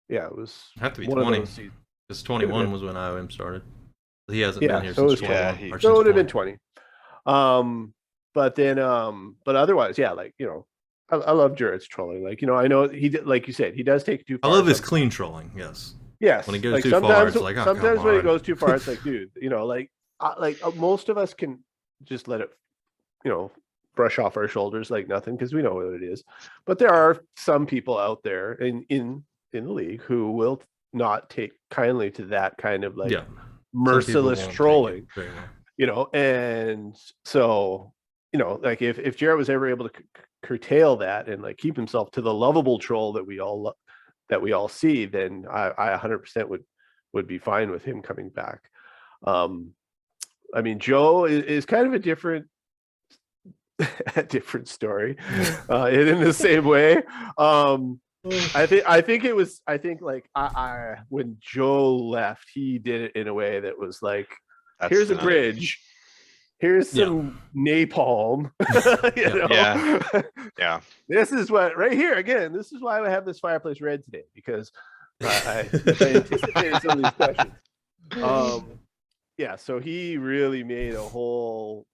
yeah, it was. It'd have to be 20. Because 21 was when IOM started. He hasn't been here so since 21. So it would have been 20. But then, but otherwise, yeah, like, you know, I love Jarrett's trolling. Like, I know he did, like you said, he does take it too I far. love his clean trolling. Yes. Yes. When he goes like too far, sometimes, it's like, oh, sometimes come when he on. goes too far, it's like, dude, most of us can just let it, brush off our shoulders like nothing because we know what it is. But there are some people out there in the league who will not take kindly to that kind of like Yeah. merciless Some people won't take it trolling, very well. and so, like if Jarrett was ever able to curtail that and like keep himself to the lovable troll that we all see, then I 100% would be fine with him coming back. I mean, Joe is kind of a different story, in the same way. I think like I when Joe left, he did it in a way that was like, here's a bridge, here's some napalm, Yeah. This is what right here again. This is why I have this fireplace red today, because I anticipated some of these questions. So he really made a whole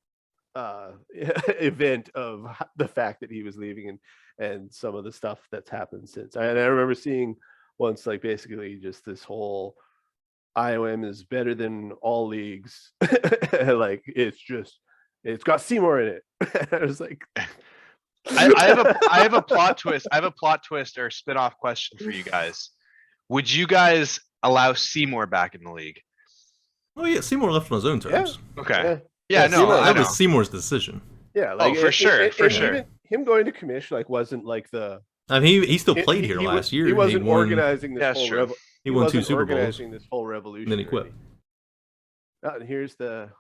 event of the fact that he was leaving and some of the stuff that's happened since. And I remember seeing once, like, basically just this whole IOM is better than all leagues. Like, it's got Seymour in it. I was like, I have a plot twist. I have a plot twist or spin-off question for you guys. Would you guys allow Seymour back in the league? Oh yeah, Seymour left on his own terms. Okay. Yeah, no, Seymour, that was Seymour's decision. Yeah, like for sure. Even him going to commission like wasn't like the. I mean, he still played here last year. He wasn't organizing this whole revolution. He won 2 Super Bowls. This whole revolution. And then he quit. And here's the.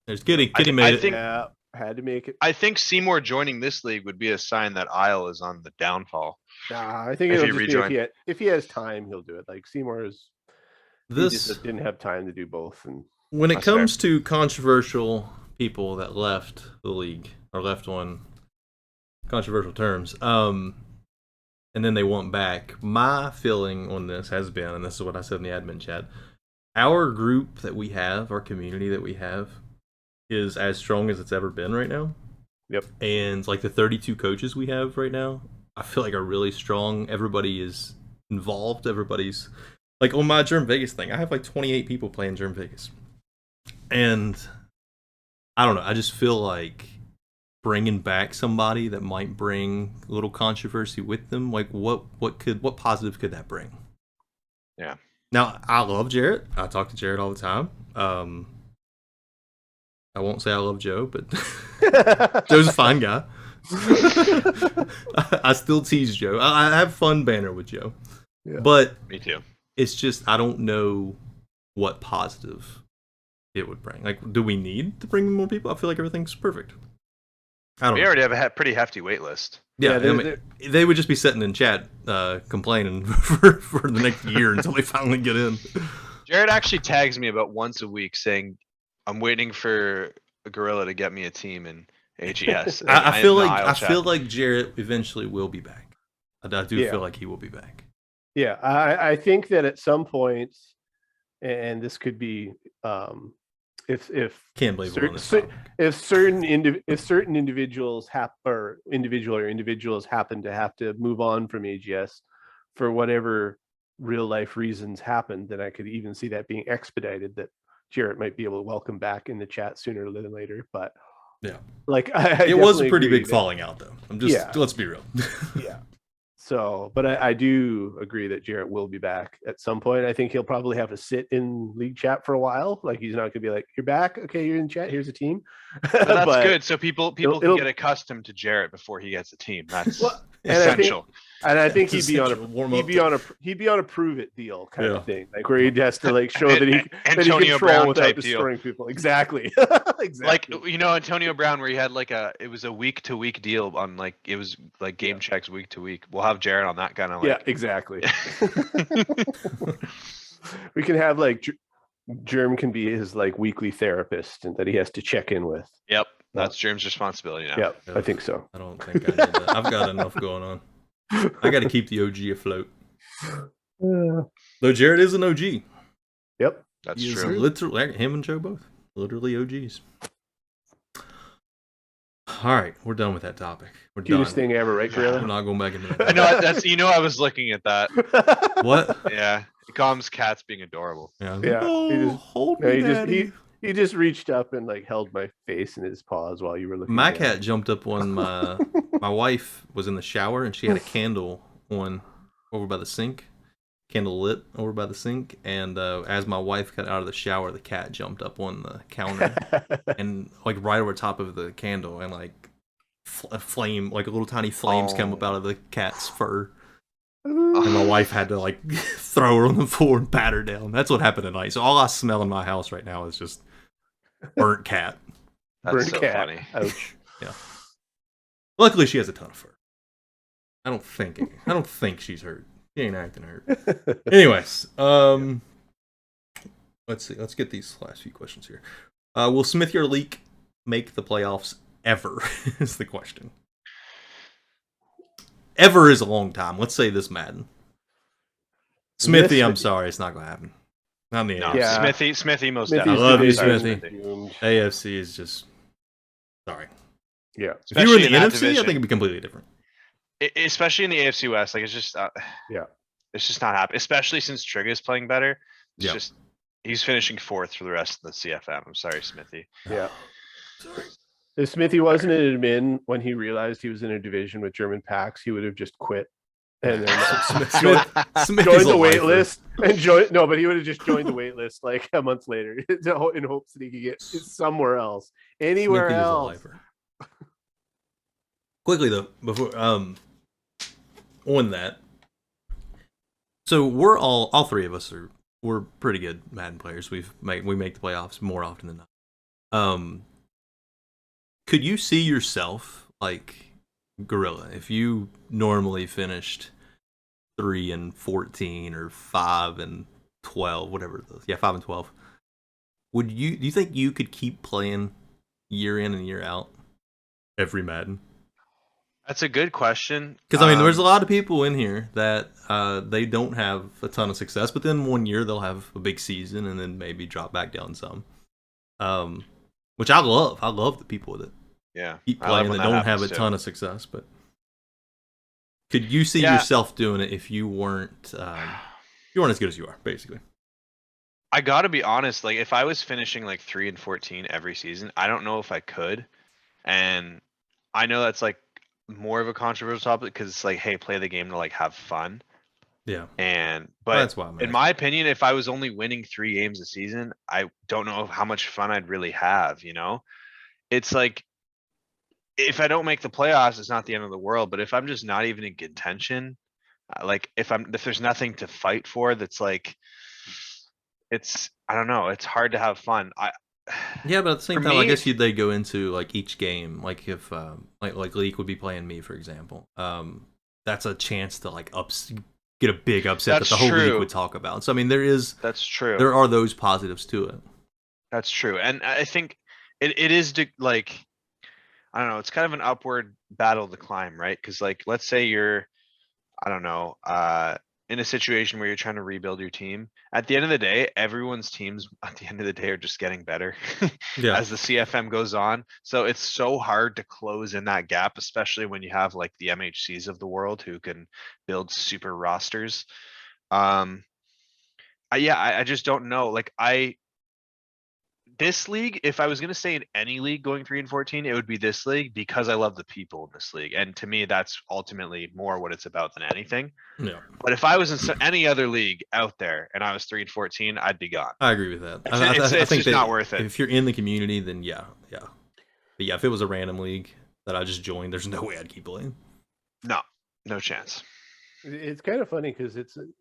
There's Kitty made it. Yeah, had to make it. I think Seymour joining this league would be a sign that Isle is on the downfall. Nah, I think it'll just be if he has time, he'll do it. Like Seymour he just didn't have time to do both. And when it comes to controversial people that left the league or left on controversial terms, and then they want back, my feeling on this has been, and this is what I said in the admin chat, our group that we have, our community that we have, is as strong as it's ever been right now. Yep. And like the 32 coaches we have right now, I feel like are really strong. Everybody is involved. Everybody's like on my Germ Vegas thing. I have like 28 people playing Germ Vegas. And I don't know. I just feel like bringing back somebody that might bring a little controversy with them. Like what positive could that bring? Yeah. Now, I love Jarrett. I talk to Jarrett all the time. I won't say I love Joe, but Joe's a fine guy. I still tease Joe. I have fun banter with Joe. Yeah. But me too. It's just I don't know what positive it would bring. Like, do we need to bring more people? I feel like everything's perfect. I don't know. We already have a pretty hefty wait list. Yeah, they would just be sitting in chat complaining for the next year until they finally get in. Jared actually tags me about once a week saying, I'm waiting for a Gorilla to get me a team in AGS. I feel like Jarrett eventually will be back. I do feel like he will be back. Yeah, I think that at some point, and this could be if can't believe if certain individuals individuals happen to have to move on from AGS for whatever real life reasons happened, then I could even see that being expedited, that Jarrett might be able to welcome back in the chat sooner than later. But yeah, like it was a pretty big falling out, though. Let's be real. Yeah. So, but I do agree that Jarrett will be back at some point. I think he'll probably have to sit in league chat for a while. Like, he's not gonna be like, "You're back, okay? You're in chat. Here's a team." That's good. So people can get accustomed to Jarrett before he gets a team. That's essential. And I think he'd be on a prove it deal kind of thing, like where he has to like show that he Antonio Brown without destroying people. Exactly. Like, Antonio Brown, where he had like it was a week to week deal on like, it was like game checks week to week. We'll have Jared on that kind of like. Yeah, exactly. We can have like Germ can be his like weekly therapist, and that he has to check in with. Yep, that's Germ's responsibility now. Yep, I think so. I don't think I need that. I've got enough going on. I got to keep the OG afloat. Though Jared is an OG. Yep, that's true. Literally, him and Joe both literally OGs. All right, we're done with that topic. We're Cutest done. thing ever, right, We're Gorilla? not going back into I that. know that's I was looking at that. What? Yeah, Com's cat's being adorable. Yeah. Yeah, Oh, he just- hold No, me, he just daddy. he just reached up and like held my face in his paws while you were looking. My down. cat jumped up on my wife was in the shower and she had a candle on over by the sink, candle lit over by the sink, and as my wife got out of the shower, the cat jumped up on the counter and like right over top of the candle, and like a flame, like little tiny flames come up out of the cat's fur, and my wife had to like throw her on the floor and pat her down. That's what happened tonight. So all I smell in my house right now is just burnt cat. That's Bird so cat. funny. Ouch. Luckily, she has a ton of fur. I don't think she's hurt. She ain't acting hurt. Anyways, let's see. Let's get these last few questions here. Will Smithy or Leek make the playoffs ever? Is the question. Ever is a long time. Let's say this Madden. Smithy, I'm sorry, it's not gonna happen. Not in the No, AFC. Yeah. Smithy most Smithy's I love you, definitely. division Smithy. doomed. AFC is just sorry. Yeah. If you were in Especially the in that NFC, I division. think it'd be completely different. Especially in the AFC West, like it's just Yeah. it's just not happening. Especially since Trigga is playing better. It's Yeah. just he's finishing 4th for the rest of the CFM. I'm sorry, Smithy. Yeah. Sorry. If Smithy wasn't an admin when he realized he was in a division with German packs, he would have just quit and then Smithy's joined the a wait lifer. list and but he would have just joined the wait list like a month later in hopes that he could get somewhere else, anywhere Smithy is a else. lifer. Quickly though, before on that, so we're all three of us we're pretty good Madden players. We make the playoffs more often than not. Could you see yourself like Gomrilla if you normally finished 3-14 or 5-12, whatever those? Yeah, 5-12. Do you think you could keep playing year in and year out every Madden? That's a good question. Because I mean, there's a lot of people in here that they don't have a ton of success, but then one year they'll have a big season and then maybe drop back down some. Which I love. I love the people that Yeah, keep I love playing when that that don't have a happens, too. ton of success. But could you see Yeah. yourself doing it if you weren't as good as you are, basically? I gotta be honest, like if I was finishing like 3-14 every season, I don't know if I could. And I know that's like more of a controversial topic because it's like, hey, play the game to like have fun. Yeah. But That's why I'm in my opinion, if I was only winning 3 games a season, I don't know how much fun I'd really have, you know? It's like if I don't make the playoffs, it's not the end of the world. But if I'm just not even in contention, like if there's nothing to fight for, that's like I don't know, it's hard to have fun. Yeah, but at the same For time, I me- guess they go into like each game. Like if like Leek would be playing me, for example. That's a chance to like get a big upset That's that the whole league true. would talk about. So I mean, That's true. there are those positives to it. That's true. And I think it is like, I don't know, it's kind of an upward battle to climb, right? Cause like, let's say you're, I don't know, in a situation where you're trying to rebuild your team. At the end of the day, everyone's teams at the end of the day are just getting better Yeah. as the CFM goes on. So it's so hard to close in that gap, especially when you have like the MHCs of the world who can build super rosters. I just don't know. Like this league, if I was going to stay in any league going 3-14, it would be this league because I love the people in this league. And to me, that's ultimately more what it's about than anything. Yeah, But if I was in any other league out there and I was 3-14, I'd be gone. I agree with that. It's just not worth it. If you're in the community, then yeah. But yeah, if it was a random league that I just joined, there's no way I'd keep playing. No chance. It's kind of funny because it's in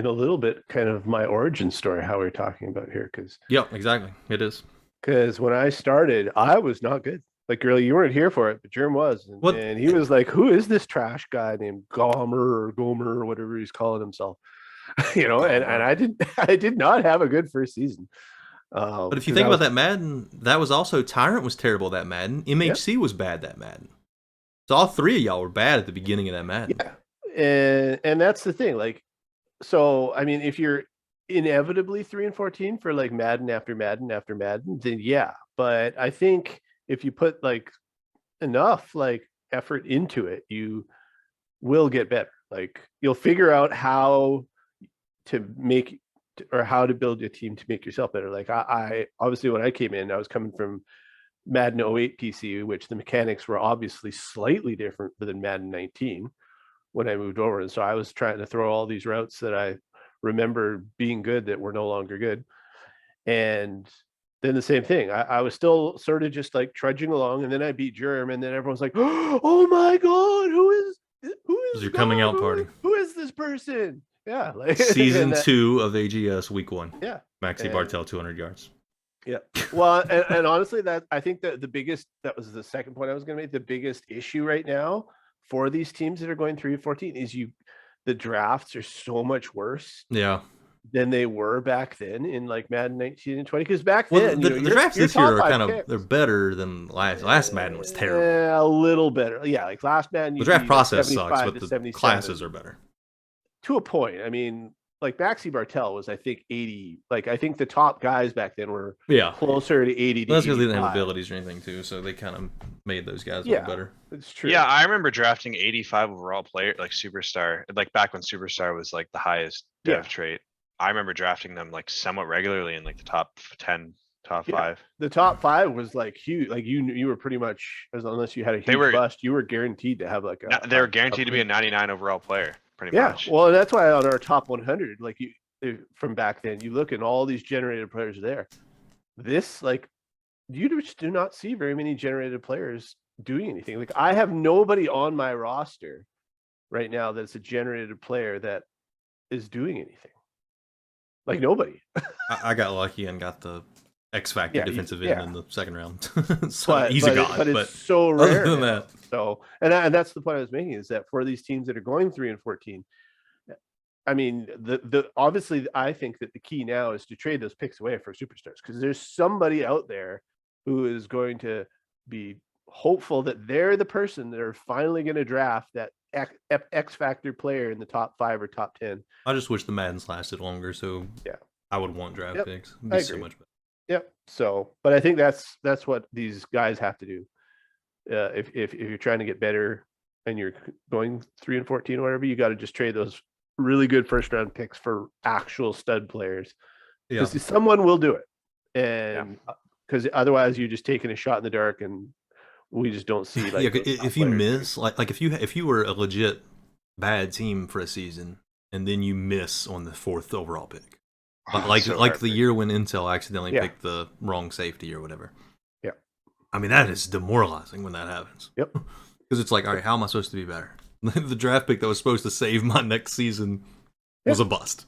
a little bit kind of my origin story how we're talking about here Yeah, exactly. It is. because when I started, I was not good. Like, really, you weren't here for it, but Jerm was, and he was like, "Who is this trash guy named Gomer or whatever he's calling himself?" You know, and I did not have a good first season. But if you think about that Madden, that was also Tyrant was terrible that Madden. MHC was bad that Madden. So all three of y'all were bad at the beginning of that Madden. Yeah, and that's the thing. Like, so I mean, if you're inevitably 3-14 for like Madden after Madden after Madden, then yeah. But I think if you put like enough like effort into it, you will get better. Like you'll figure out how to make or how to build a team to make yourself better. Like I obviously when I came in, I was coming from Madden 08 PC, which the mechanics were obviously slightly different than Madden 19 when I moved over. And so I was trying to throw all these routes that I remember being good that were no longer good. And then the same thing. I was still sort of just like trudging along, and then I beat Germ, and then everyone's like, "Oh my god, who is your coming out party? Who is this person?" Yeah, like Season 2 of AGS Week 1. Yeah, Maxi Bartel 200 yards. Yeah. Well, and honestly, that I think that the biggest, that was the second point I was going to make. The biggest issue right now for these teams that are going 3-14 is the drafts are so much worse. Yeah. Than they were back then in like Madden 19 and 20. Because back then, the drafts this year are kind of they're better than last Madden was terrible. Yeah, a little better. Yeah, like last Madden, the draft process sucks, but the classes are better to a point. I mean, like Maxi Bartel was, I think 80. Like I think the top guys back then were closer to 80. Well, that's because they didn't have abilities or anything too, so they kind of made those guys look better. It's true. Yeah, I remember drafting 85 overall player, like superstar, like back when superstar was like the highest dev trait. I remember drafting them like somewhat regularly in like the top 10, top 5. The top 5 was like huge. Like you were pretty much, unless you had a huge bust, you were guaranteed to have like a. They were guaranteed to be a 99 overall player, pretty much. Yeah, well, that's why on our top 100, like from back then, you look at all these generated players there. This like, you just do not see very many generated players doing anything. Like I have nobody on my roster right now that's a generated player that is doing anything. Like nobody. I got lucky and got the X Factor defensive end in the second round. So but it's so rare. Other than that. So and that's the point I was making, is that for these teams that are going 3-14, I mean, the obviously I think that the key now is to trade those picks away for superstars, because there's somebody out there who is going to be hopeful that they're the person that are finally going to draft that X Factor player in the top 5 or top 10. I just wish the Maddens lasted longer, so I would want draft picks. It'd be so much better. Yep. So, but I think that's what these guys have to do. If you're trying to get better and you're going 3-14 or whatever, you got to just trade those really good first round picks for actual stud players. Because someone will do it, and because otherwise you're just taking a shot in the dark, and we just don't see like if you miss like if you were a legit bad team for a season and then you miss on the 4th overall pick, like the year when Intel accidentally picked the wrong safety or whatever. Yeah, I mean that is demoralizing when that happens. Yep, because it's like, all right, how am I supposed to be better? The draft pick that was supposed to save my next season was a bust.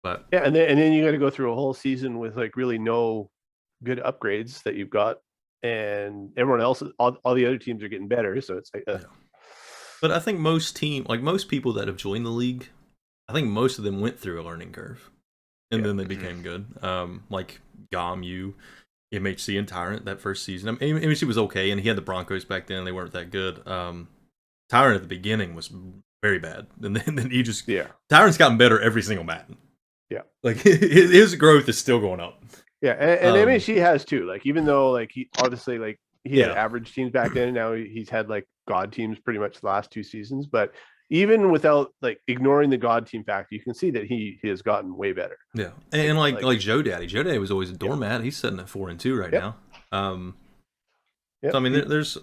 But and then you got to go through a whole season with like really no good upgrades that you've got. And everyone else, all the other teams are getting better, so it's like. But I think most people that have joined the league, I think most of them went through a learning curve, and then they became good. Like Gomu, MHC, and Tyrant that first season. I mean, MHC was okay, and he had the Broncos back then. They weren't that good. Tyrant at the beginning was very bad, and then he just Tyrant's gotten better every single Madden. Yeah, like his growth is still going up. Yeah, and MHC has too. Like even though like he obviously like he had average teams back then, and now he's had like god teams pretty much the last 2 seasons. But even without like ignoring the god team factor, you can see that he has gotten way better. Yeah, and like Joe Daddy was always a doormat. He's sitting at 4-2 right now. So I mean, there's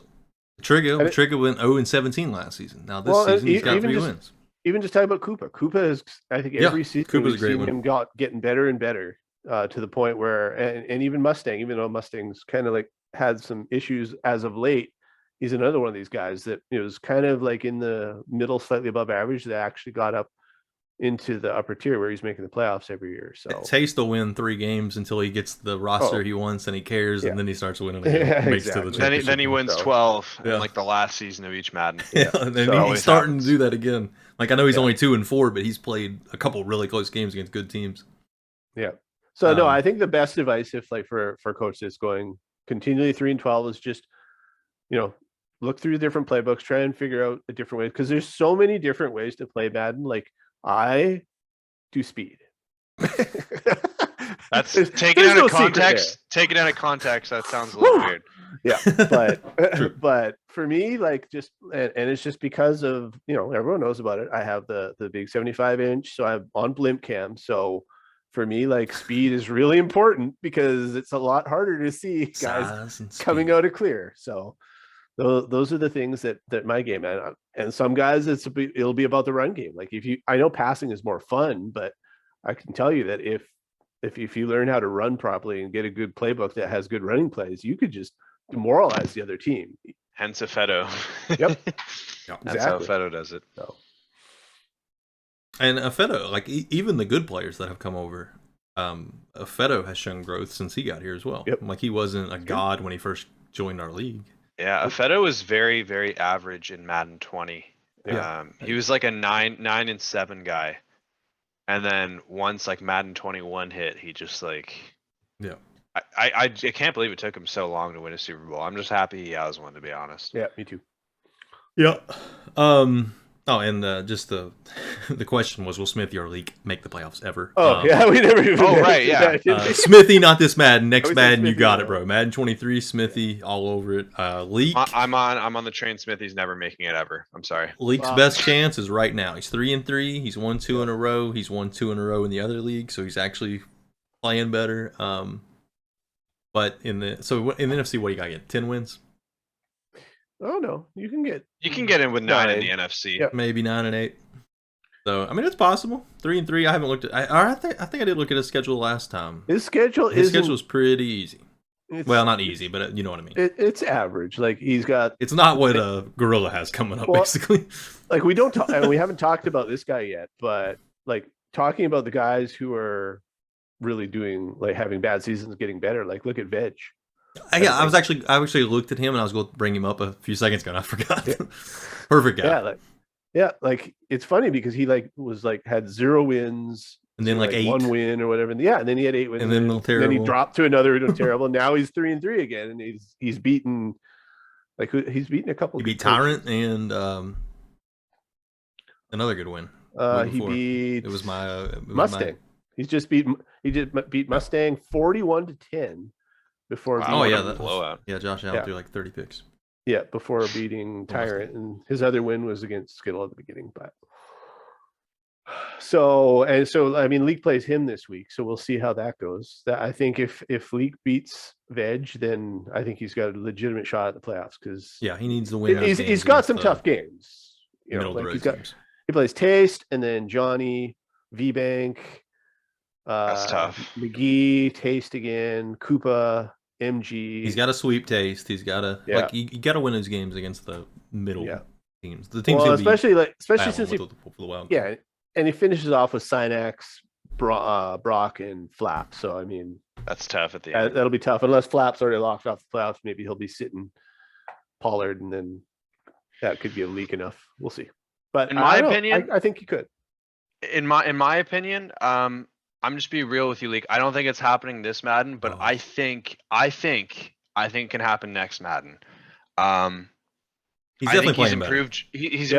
Trigga went 0-17 last season. Now this season he's got 3 wins. Even just talking about Koopa is, I think every season we've seen him getting better and better. To the point where, and even Mustang, even though Mustang's kind of like had some issues as of late, he's another one of these guys that was kind of like in the middle, slightly above average, that actually got up into the upper tier where he's making the playoffs every year. So Taste will win 3 games until he gets the roster he wants and he cares, and then he starts winning again. Exactly. Then he wins 12 in like the last season of each Madden. And then he's starting to do that again. Like I know he's only 2-4, but he's played a couple really close games against good teams. Yeah. So no, I think the best advice, if like for coaches going continually 3-12, is just look through different playbooks, try and figure out a different way, because there's so many different ways to play Madden. Like I do speed. That's taken out of context. Taken out of context, that sounds a little weird. Yeah, but for me, like just and it's just because of everyone knows about it. I have the big 75-inch, so I'm on blimp cam. So for me, like speed is really important because it's a lot harder to see guys Size and coming speed. out of clear. So those are the things that my game and some guys it'll be about the run game. Like I know passing is more fun, but I can tell you that if you learn how to run properly and get a good playbook that has good running plays, you could just demoralize the other team. Hence a Fedo. Yep. That's how Exactly. Fedo does it. So And Fedo, like even the good players that have come over, Fedo has shown growth since he got here as well. Yep. Like he wasn't a god when he first joined our league. Yeah, Fedo was very, very average in Madden 20. Yeah. He was like a 9-7 guy. And then once like Madden 21 hit, he just like Yeah. I can't believe it took him so long to win a Super Bowl. I'm just happy he has one, to be honest. yeah, me too. Yeah. Oh, and just the question was, will Smithy or Leek make the playoffs ever? Oh yeah, we never even. Oh, right, yeah. Smithy, not this Madden. Next I Madden, you Smithy, got though. it, bro. Madden 23, Smithy, all over it. Leek. I'm on the train. Smithy's never making it ever. I'm sorry. Leek's Wow. best chance is right now. He's 3-3. He's won 2 in a row. He's won 2 in a row in the other league, so he's actually playing better. But in the NFC, what do you got? Get 10 wins, Oh no, you can get in with 9 in the NFC. Yep. maybe 9-8. So I mean, it's possible. 3-3. I haven't looked at. I think I did look at his schedule last time. his schedule. His Isn't, schedule is pretty easy. it's, Well, not easy, but you know what I mean. It's average. Like he's got It's not what Gomrilla has coming up, Well, basically. like we don't talk, and we haven't talked about this guy yet, but like talking about the guys who are really doing like having bad seasons getting better. Like look at Veg. Yeah, I actually looked at him and I was going to bring him up a few seconds ago and I forgot. Perfect guy. Like it's funny because he had 0 wins And then like 8. 1 win or whatever. And then he had 8 wins. And then Then he terrible. dropped to another terrible. Now he's 3-3 again, and he's beaten he's beaten a couple. He beat good coaches. Tyrant and another good win. He before. beat It was my Mustang. He just beat Mustang 41-10 before. Wow, beating- yeah, that was- blowout. Yeah, Josh Allen threw like 30 picks. Yeah, before beating Tyrant, and his other win was against Skittle at the beginning. But so I mean, Leek plays him this week, so we'll see how that goes. I think if Leek beats Veg, then I think he's got a legitimate shot at the playoffs because Yeah, he needs to win. he's got some tough games. Middle of the like road games. he plays Taste and then Johnny, V-Bank, That's tough. McGee, Taste again, Koopa, MG. He's got to sweep Taste. He's got to like you got to win his games against the middle teams. The teams especially battling since with the wild. yeah, and he finishes off with Synax, Brock, and Flap. So I mean, That's tough at the end. that'll be tough unless Flap's already locked off the playoffs. Maybe he'll be sitting Pollard, and then that could be a leak enough. We'll see. But In my I don't know. opinion- I think he could. In my opinion, I'm just being real with you, Leek. I don't think it's happening this Madden, but Oh. I think it can happen next Madden. He's I definitely think he's playing better. improved.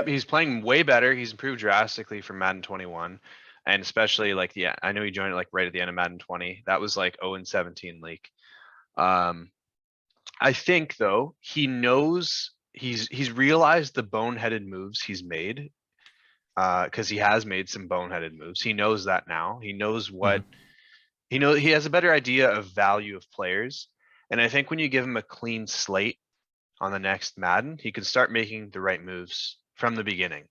He's playing way better. He's improved drastically from Madden 21, and especially like I know he joined it like right at the end of Madden 20. That was like 0-17 Leek. I think though he knows he's realized the boneheaded moves he's made. Because he has made some boneheaded moves. He knows that now. He knows what he has a better idea of value of players. And I think when you give him a clean slate on the next Madden, he can start making the right moves from the beginning.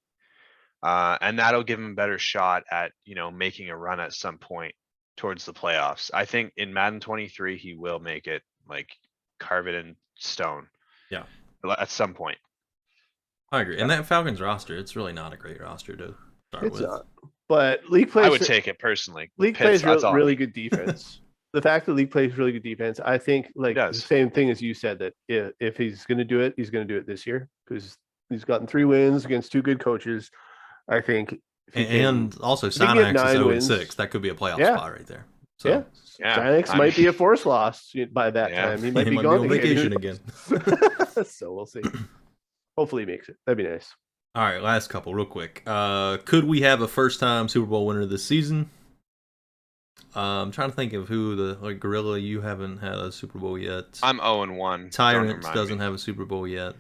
And that'll give him a better shot at, making a run at some point towards the playoffs. I think in Madden 23, he will make it, like carve it in stone. Yeah. At some point. I agree. And that Falcons roster, it's really not a great roster to start It's with. not. But Leek plays. I would take it personally. Leek Pitts, plays that's all. really good defense. The fact that Leek plays really good defense, I think, like the does. same thing as you said, that if he's going to do it, he's going to do it this year because he's gotten 3 wins against 2 good coaches. I think. if he can- And also, if he can get Synax is 9 wins, 0-6. That could be a playoff Yeah. spot right there. So, yeah, Synax might be a force loss by that Yeah. time. He might be might gone on vacation again. So we'll see. Hopefully, he makes it. That'd be nice. All right, last couple real quick. Could we have a first-time Super Bowl winner this season? I'm trying to think of who Gorilla. You haven't had a Super Bowl yet. I'm 0-1. Tyrant doesn't have a Super Bowl yet.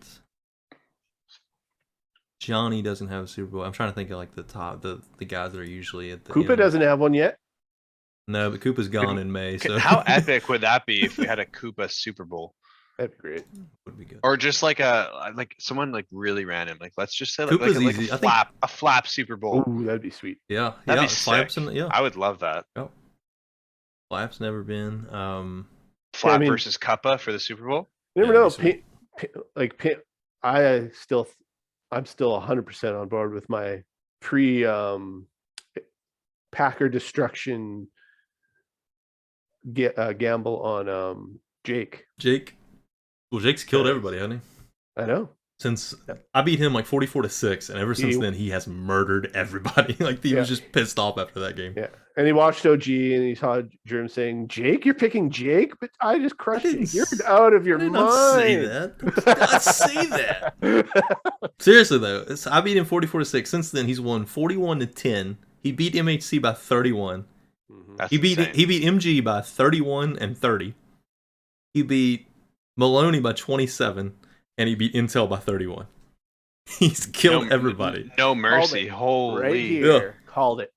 Johnny doesn't have a Super Bowl. I'm trying to think of like the top, the guys that are usually at the Koopa end. doesn't have one yet. No, but Koopa's gone in May. So How epic would that be if we had a Koopa Super Bowl? That'd be great. would be good. Or just like someone like really random. Like let's just say Koopa's like easy. I think- a flap Super Bowl. Ooh, that'd be sweet. Yeah, That'd yeah. be Flaps sick. and yeah. I would love that. Flaps never been. Flap I mean- versus Cuppa for the Super Bowl. You never Yeah, know. that'd be I'm still 100% on board with my pre Packer destruction gamble on Jake. Jake. Well, Jake's killed everybody, hasn't he? I know. Since I beat him like 44-6, and ever since then he has murdered everybody. Like he was just pissed off after that game. Yeah. And he watched OG and he saw Germ saying, Jake, you're picking Jake, but I just crushed didn't Jake. You're out of your I did mind. not say that. I did not say that. Seriously though, I beat him 44-6. Since then he's won 41-10. He beat MHC by 31. That's He beat MG by 31 and 30. He beat Maloney by 27, and he beat Intel by 31. He's killed everybody. No mercy. Right Holy. here. Called it.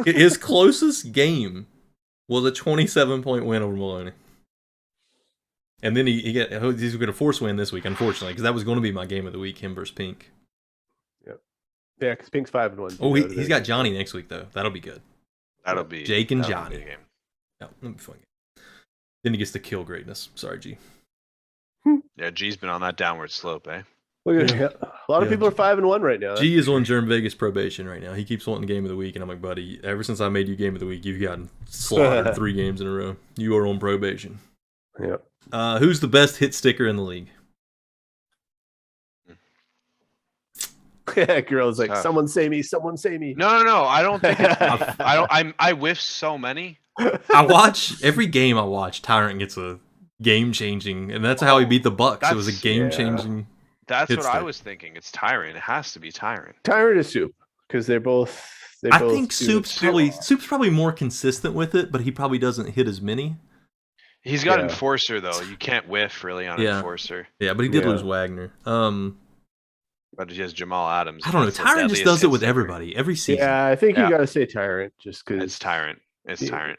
His closest game was a 27-point win over Maloney. And then he's going to force win this week, unfortunately, because that was going to be my game of the week, him versus Pink. Yeah, because Pink's 5-1. Oh, he's got Johnny next week, though. That'll be good. That'll be Jake and that'll be Johnny. a game. Yeah, that'll be fun. Then he gets to kill greatness. Sorry, G. Yeah, G's been on that downward slope, eh? Look at him. A lot of people are 5-1 right now. G is on Germ Vegas probation right now. He keeps wanting game of the week, and I'm like, buddy, ever since I made you game of the week, you've gotten slaughtered 3 games in a row. You are on probation. Yeah. Who's the best hit sticker in the league? Yeah, girl's like, Tough. someone say me, someone say me. No. I don't think I whiff so many. I watch every game I watch. Tyrant gets a game changing, and that's how he beat the Bucks. It was a That's- game changing. That's Hit what I stick. was thinking. It's Tyrant. It has to be Tyrant. Tyrant is Soup, because they're both. I think do Soup's probably more consistent with it, but he probably doesn't hit as many. He's got Yeah. Enforcer though. You can't whiff really on Yeah. Enforcer. Yeah, but he did Yeah. lose Wagner. But he has Jamal Adams. I don't know. That's the Tyrant just deadliest does it hit with sticker. everybody every season. Yeah, I think Yeah. you got to say Tyrant, just because. It's Tyrant. It's Yeah. Tyrant.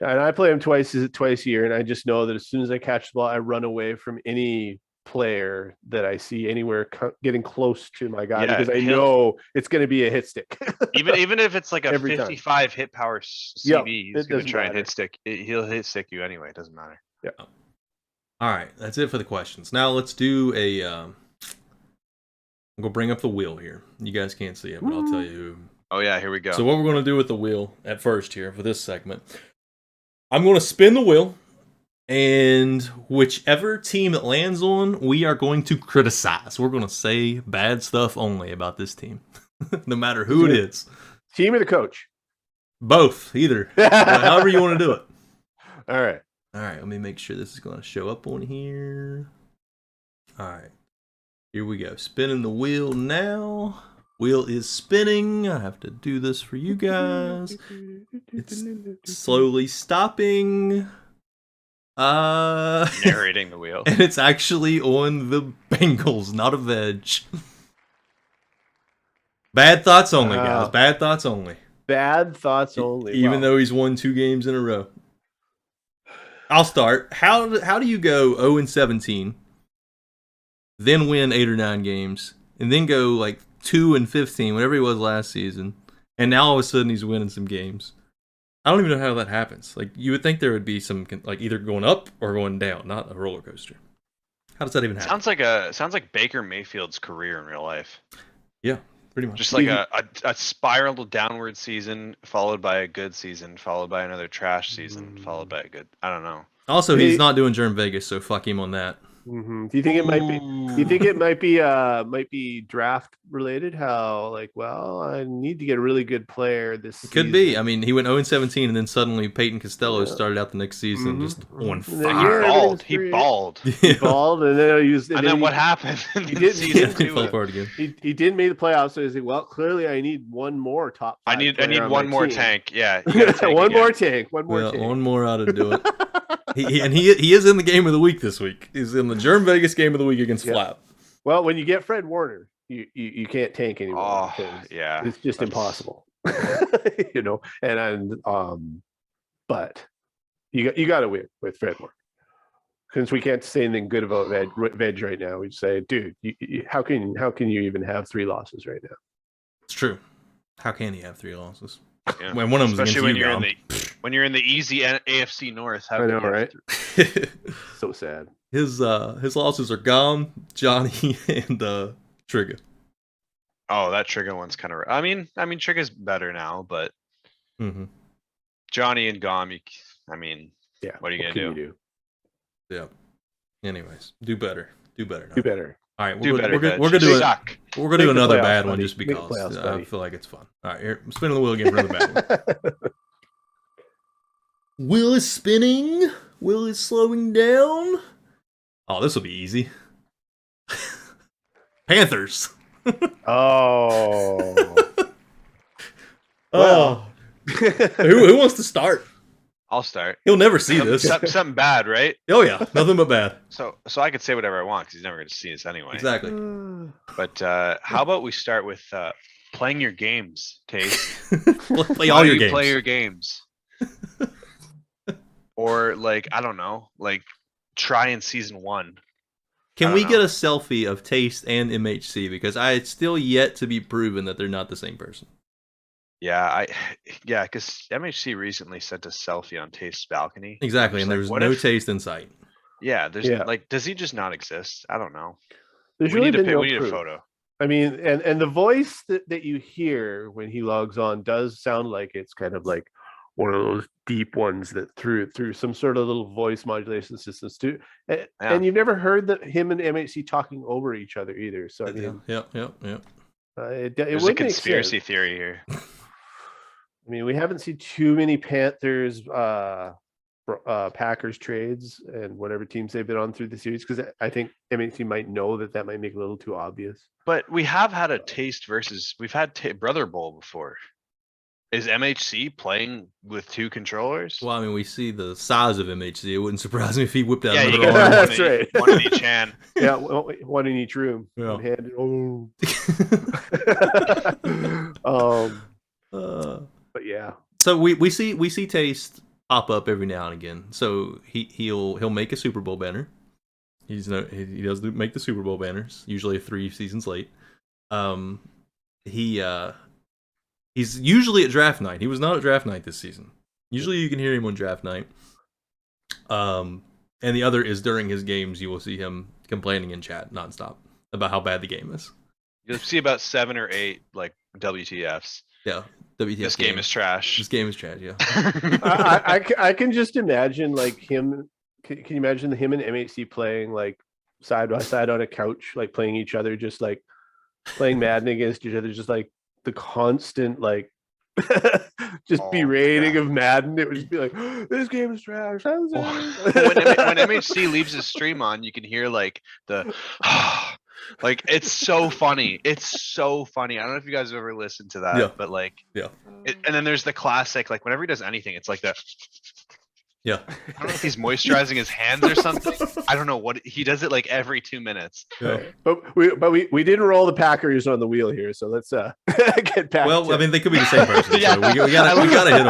And I play him twice a year, and I just know that as soon as I catch the ball, I run away from any player that I see anywhere getting close to my guy, Yeah, because I he'll- know it's going to be a hit stick. Even if it's like a Every time. 55 hit power Yep, CB, he's it gonna doesn't try and matter. hit stick. He'll hit stick you anyway. It doesn't matter. All right, that's it for the questions. Now let's do a. I'm gonna bring up the wheel here. You guys can't see it, but I'll tell you who. Oh yeah, here we go. So what we're gonna do with the wheel at first here for this segment, I'm gonna spin the wheel, and whichever team it lands on, we are going to criticize. We're gonna say bad stuff only about this team, no matter who it is. Team or the coach? Both, either, however you want to do it. All right. All right, let me make sure this is going to show up on here. All right, here we go. Spinning the wheel now. Wheel is spinning. I have to do this for you guys. It's slowly stopping. Narrating the wheel. And it's actually on the Bengals, not a veg. Bad thoughts only, guys. Wow. Bad thoughts only. Bad thoughts only. Even Wow. though he's won 2 games in a row. I'll start. How do you go 0-17, then win 8 or 9 games, and then go like 2-15, whatever he was last season, and now all of a sudden he's winning some games? I don't even know how that happens. Like, you would think there would be some like either going up or going down, not a roller coaster. How does that even happen? Sounds like Baker Mayfield's career in real life. Yeah, pretty much. Just like a spiral downward season, followed by a good season, followed by another trash season, followed by a good. I don't know. Also, he's not doing Germ Vegas, so fuck him on that. Do you think it might be? Do you think it might be draft related? How like, well, I need to get a really good player this It could be. I mean, he went 0-17, and then suddenly Peyton Costello Yeah. started out the next season just on And then, fire. yeah, everything's He great. balled. He balled, and then he used. And then he, what happened? in he did- season he He fell two? apart again. He didn't make the playoffs, so he's like, well, clearly I need one more top. I Five need player on one my more team. tank. Yeah, you gotta tank one again. more tank. One more Well, tank. one more ought to do it. He is in the game of the week this week. He's in the Germ Vegas game of the week against Yeah. Flap. Well, when you get Fred Warner, you can't tank anymore. Oh, because yeah. it's just that's- impossible. But you got to win with Fred Warner. Since we can't say anything good about Veg right now, we say, dude, how can you even have 3 losses right now? It's true. How can he have 3 losses? Yeah. When one of them's Especially against when you, you're when you're in the easy AFC North. How I can know, you have right? Gom. So sad. His losses are Gom, Johnny, and Trigga. Oh, that Trigga one's kind of. I mean, Trigga's better now, but Mm-hmm. Johnny and Gom. Yeah. What are you gonna can do? Yeah. Anyways, do better. Do better. Now. Do better. All right, Do better. we're Veg. gonna You do suck. we're gonna do Make the another playoffs, bad one buddy. just Make the because playoffs, I buddy. feel like it's fun. All right, here, I'm spinning the wheel again for another bad one. Wheel is spinning. Wheel is slowing down. Oh, this will be easy. Panthers. Oh. Oh, who wants to start? I'll start. He'll never see this. Something bad, right? Oh yeah, nothing but bad. So I could say whatever I want because he's never going to see this anyway. Exactly. But how about we start with playing your games, Taste? Play Why all do your you games. Play your games. Or like I don't know, like try in season 1. Can I we don't get know. a selfie of Taste and MHC because it's still yet to be proven that they're not the same person. Yeah, because MHC recently sent a selfie on Taste's balcony. Exactly, Just and like, there was what no if- Taste in sight. Yeah, there's Yeah. like, does he just not exist? I don't know. There's We really need to been no we need a proof. photo. I mean, and the voice that you hear when he logs on does sound like it's kind of like one of those deep ones that through some sort of little voice modulation systems too. And, Yeah. and you've never heard that him and MHC talking over each other either. So I mean, Yep. it There's a would make conspiracy sense. theory here. I mean, we haven't seen too many Panthers, Packers trades and whatever teams they've been on through the series because I think MHC might know that might make it a little too obvious. But we have had a Taste versus we've had Brother Bowl before. Is MHC playing with 2 controllers? Well, I mean, we see the size of MHC. It wouldn't surprise me if he whipped out Yeah, you another got arm. That's right. one in each hand. Yeah, one in each room. Yeah. One-handed. Oh. Uh, But yeah, so we see Taste pop up every now and again. So he'll make a Super Bowl banner. He does make the Super Bowl banners, usually 3 seasons late. He's usually at draft night. He was not at draft night this season. Usually you can hear him on draft night. And the other is during his games, you will see him complaining in chat nonstop about how bad the game is. You'll see about 7 or 8 like WTFs. Yeah, WTF This game is trash. This game is trash. Yeah. I can just imagine like him. Can you imagine him and MHC playing like side by side on a couch, like playing each other, just like playing Madden against each other, just like the constant like just Oh, berating God. of Madden. It would just be like, this game is trash. when MHC leaves his stream on, you can hear like the like it's so funny. It's so funny. I don't know if you guys have ever listened to that, Yeah. but like Yeah. and then there's the classic, like whenever he does anything, it's like the Yeah. I don't know if he's moisturizing his hands or something. I don't know what he does it like every 2 minutes. Yeah. But we didn't roll the Packers on the wheel here, so let's get back. Well, to I mean, they could be the same person. Yeah. So we gotta hit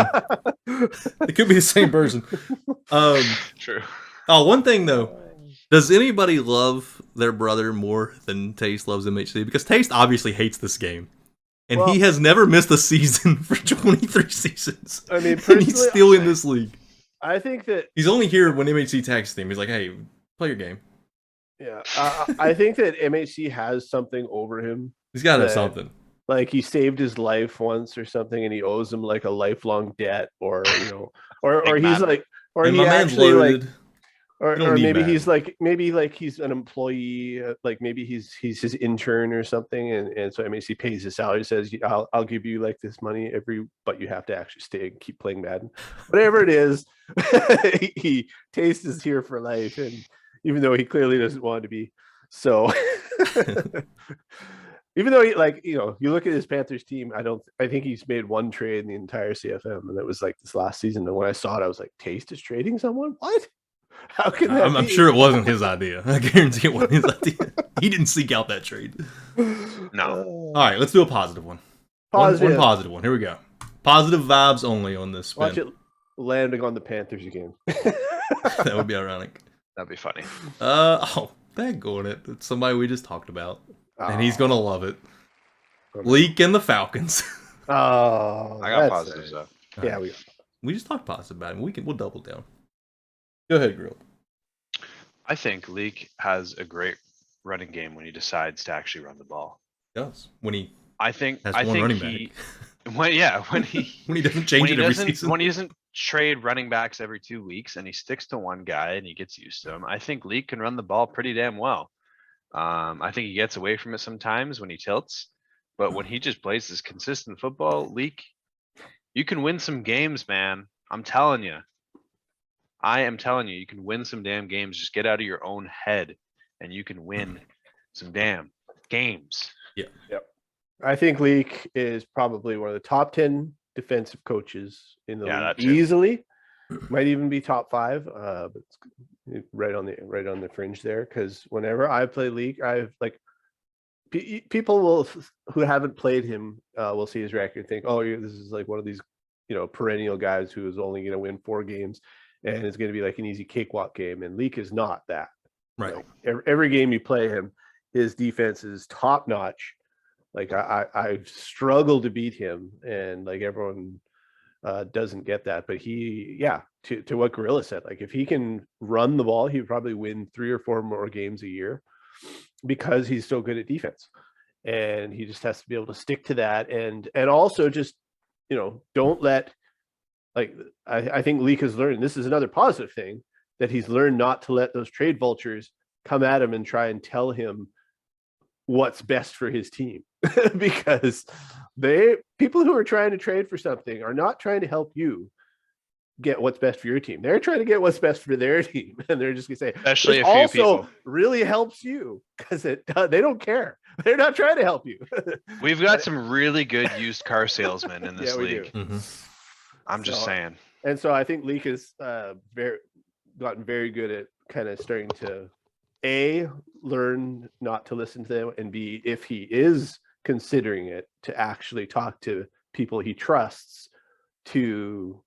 them. It could be the same person. True. Oh, one thing though. Does anybody love their brother more than Taste loves MHC? Because Taste obviously hates this game. And Well- he has never missed a season for 23 seasons. I mean, And he's personally, still in this league. I think that He's only here when MHC tags him. He's like, hey, play your game. yeah, I think that MHC has something over him. He's got to have Yeah. something. Like he saved his life once or something, and he owes him like a lifelong debt, or or Big he's man. like, or And he my man's actually like loaded. don't Or need maybe Madden. maybe like he's an employee, like maybe he's his intern or something, and so I mean he pays his salary, says I'll give you like this money but you have to actually stay and keep playing Madden, whatever it is. He taste is here for life, and even though he clearly doesn't want to be, so even though he like you look at his Panthers team, I think he's made one trade in the entire CFM, and it was like this last season. And when I saw it, I was like, Taste is trading someone? What? How can that I'm be? sure it wasn't his idea. I guarantee it wasn't his idea. He didn't seek out that trade. No. All right, let's do a positive one. Positive. One positive one. Here we go. Positive vibes only on this spin. Watch it landing on the Panthers again. That would be ironic. That'd be funny. Daggone it. It's somebody we just talked about. And he's going to love it. Oh, no. Leek and the Falcons. Oh, I got positives though. Yeah, we just talked positive about him. We'll double down. Go ahead, Grill. I think Leek has a great running game when he decides to actually run the ball. He does. When he I think has one running he back. when he When he doesn't change it every season. when he doesn't trade running backs every 2 weeks and he sticks to one guy and he gets used to him. I think Leek can run the ball pretty damn well. I think he gets away from it sometimes when he tilts, but when he just plays this consistent football, Leek, you can win some games, man. I'm telling you. I am telling you, you can win some damn games. Just get out of your own head and you can win some damn games. Yep. I think Leek is probably one of the top 10 defensive coaches in the league. Easily. Might even be top 5. But it's right on the fringe there. Because whenever I play Leek, I've like people who haven't played him will see his record and think, oh, this is like one of these perennial guys who is only going to win 4 games and it's going to be like an easy cakewalk game. And Leek is not that. Right. Like, every game you play him, his defense is top notch. Like I've struggled to beat him, and like everyone doesn't get that. But to what Gorilla said, like if he can run the ball, he would probably win 3 or 4 more games a year because he's so good at defense. And he just has to be able to stick to that, and also just don't let, like I think Leek has learned, this is another positive thing, that he's learned not to let those trade vultures come at him and try and tell him what's best for his team. Because people who are trying to trade for something are not trying to help you get what's best for your team. They're trying to get what's best for their team, and they're just gonna say, especially this a few also people really helps you, because they don't care. They're not trying to help you. We've got some really good used car salesmen in this league. Mm-hmm. I'm just saying. And so I think Leek has gotten very good at kind of starting to learn not to listen to them, and B, if he is considering it, to actually talk to people he trusts to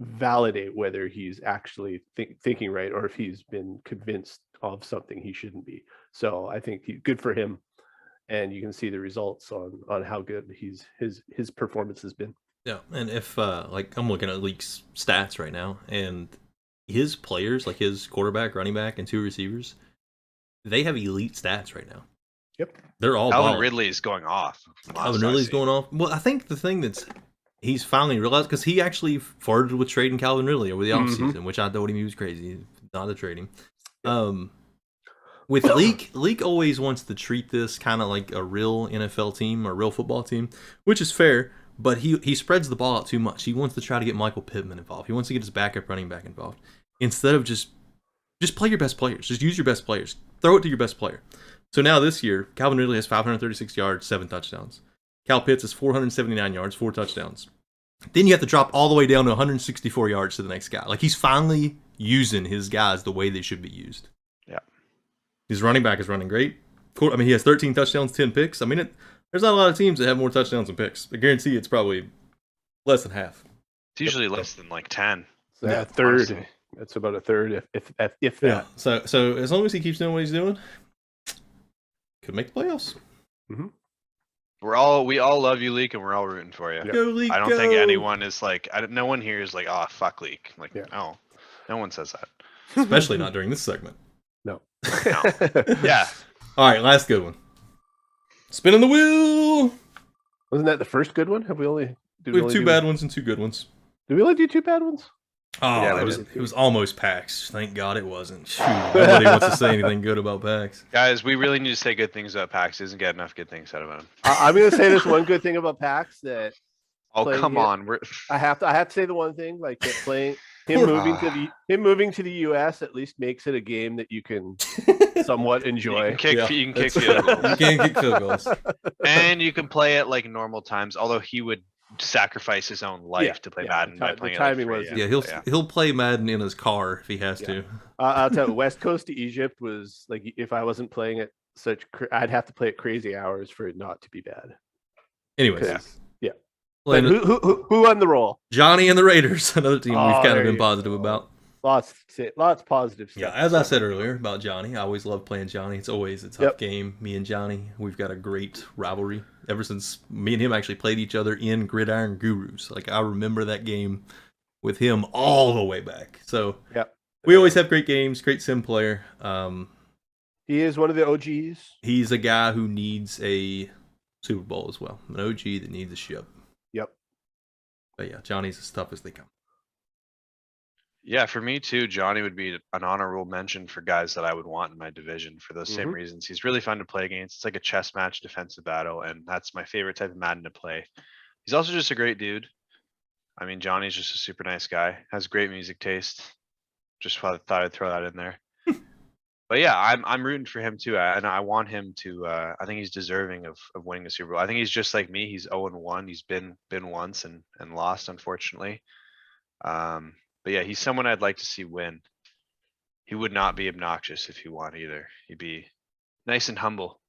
validate whether he's actually thinking right, or if he's been convinced of something he shouldn't be. So I think good for him, and you can see the results on how good his performance has been. Yeah, and if like I'm looking at Leek's stats right now, and his players, like his quarterback, running back, and 2 receivers, they have elite stats right now. Yep, they're all. Calvin Ridley is going off. Calvin Ridley's going off. Well, I think the thing he's finally realized, because he actually flirted with trading Calvin Ridley over the offseason, which I told him he was crazy not to trade him. With Leek always wants to treat this kind of like a real NFL team or real football team, which is fair, but he spreads the ball out too much. He wants to try to get Michael Pittman involved. He wants to get his backup running back involved, instead of just play your best players. Just use your best players. Throw it to your best player. So now this year, Calvin Ridley has 536 yards, 7 touchdowns. Cal Pitts has 479 yards, 4 touchdowns. Then you have to drop all the way down to 164 yards to the next guy. Like, he's finally using his guys the way they should be used. Yeah. His running back is running great. I mean, he has 13 touchdowns, 10 picks. I mean, there's not a lot of teams that have more touchdowns than picks. I guarantee it's probably less than half. It's usually less than like 10. So a third. Honestly. That's about a third, if that. Yeah. So as long as he keeps doing what he's doing, could make the playoffs. Mm-hmm. We all love you, Leek, and we're all rooting for you. Go, Leek, I don't think anyone is like, no one here is like, oh, fuck Leek. Like, no one says that. Especially not during this segment. No. Yeah. All right, last good one. Spinning the wheel. Wasn't that the first good one? We have 2 bad ones and 2 good ones. Did we only do 2 bad ones? Oh, Yeah, it was almost PAX. Thank God it wasn't. Shoot, nobody wants to say anything good about PAX. Guys, we really need to say good things about PAX. Doesn't get enough good things said about him. I'm gonna say this one good thing about PAX that Oh, playing come it- on. We're I have to say the one thing like that playing him moving to the US at least makes it a game that you can somewhat you enjoy. can kick, Yeah, you can kick that's field true. goals. You can't kick field goals. And you can play it like normal times, although he would sacrifice his own life to play Madden by the playing timing it like was- free. Yeah, he'll play Madden in his car if he has Yeah. to. I'll tell you, West Coast to Egypt was like if I wasn't playing it I'd have to play it crazy hours for it not to be bad. Anyways, 'Cause- yeah. playing But who won the role? Johnny and the Raiders, another team we've Oh, kind of there been you positive go. about. Lots positive stuff. Yeah, as I said earlier about Johnny, I always love playing Johnny. It's always a tough Yep. game. Me and Johnny, we've got a great rivalry ever since me and him actually played each other in Gridiron Gurus. Like I remember that game with him all the way back. So Yep. we always have great games. Great sim player. He is one of the OGs. He's a guy who needs a Super Bowl as well. An OG that needs a ship. Yep. But yeah, Johnny's as tough as they come. Yeah, for me too, Johnny would be an honorable mention for guys that I would want in my division for those same Mhm. reasons. He's really fun to play against. It's like a chess match defensive battle, and that's my favorite type of Madden to play. He's also just a great dude. I mean, Johnny's just a super nice guy, has great music taste. Just thought I'd throw that in there. But yeah, I'm rooting for him too, and I want him to. I think he's deserving of winning the Super Bowl. I think he's just like me. He's 0-1. He's been once and lost, unfortunately. But yeah, he's someone I'd like to see win. He would not be obnoxious if he won either. He'd be nice and humble.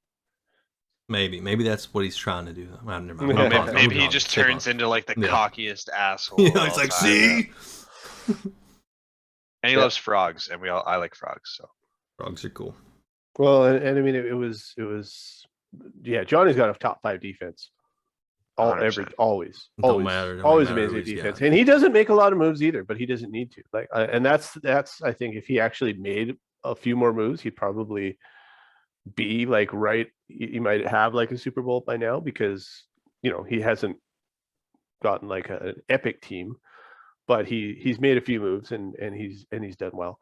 Maybe that's what he's trying to do. Well, never mind. Yeah. I'm Maybe, positive. maybe he I'm just positive. turns into like the Yeah. cockiest asshole. Yeah, of it's all like, time. see? And he Yeah. loves frogs, and I like frogs. So Frogs are cool. Well, and I mean it was yeah, Johnny's got a top 5 defense. 100%. Always Don't matter always who amazing he's defense. got. And he doesn't make a lot of moves either, but he doesn't need to. Like and that's I think if he actually made a few more moves, he'd probably be like right he might have like a Super Bowl by now because he hasn't gotten like an epic team, but he's made a few moves and he's done well.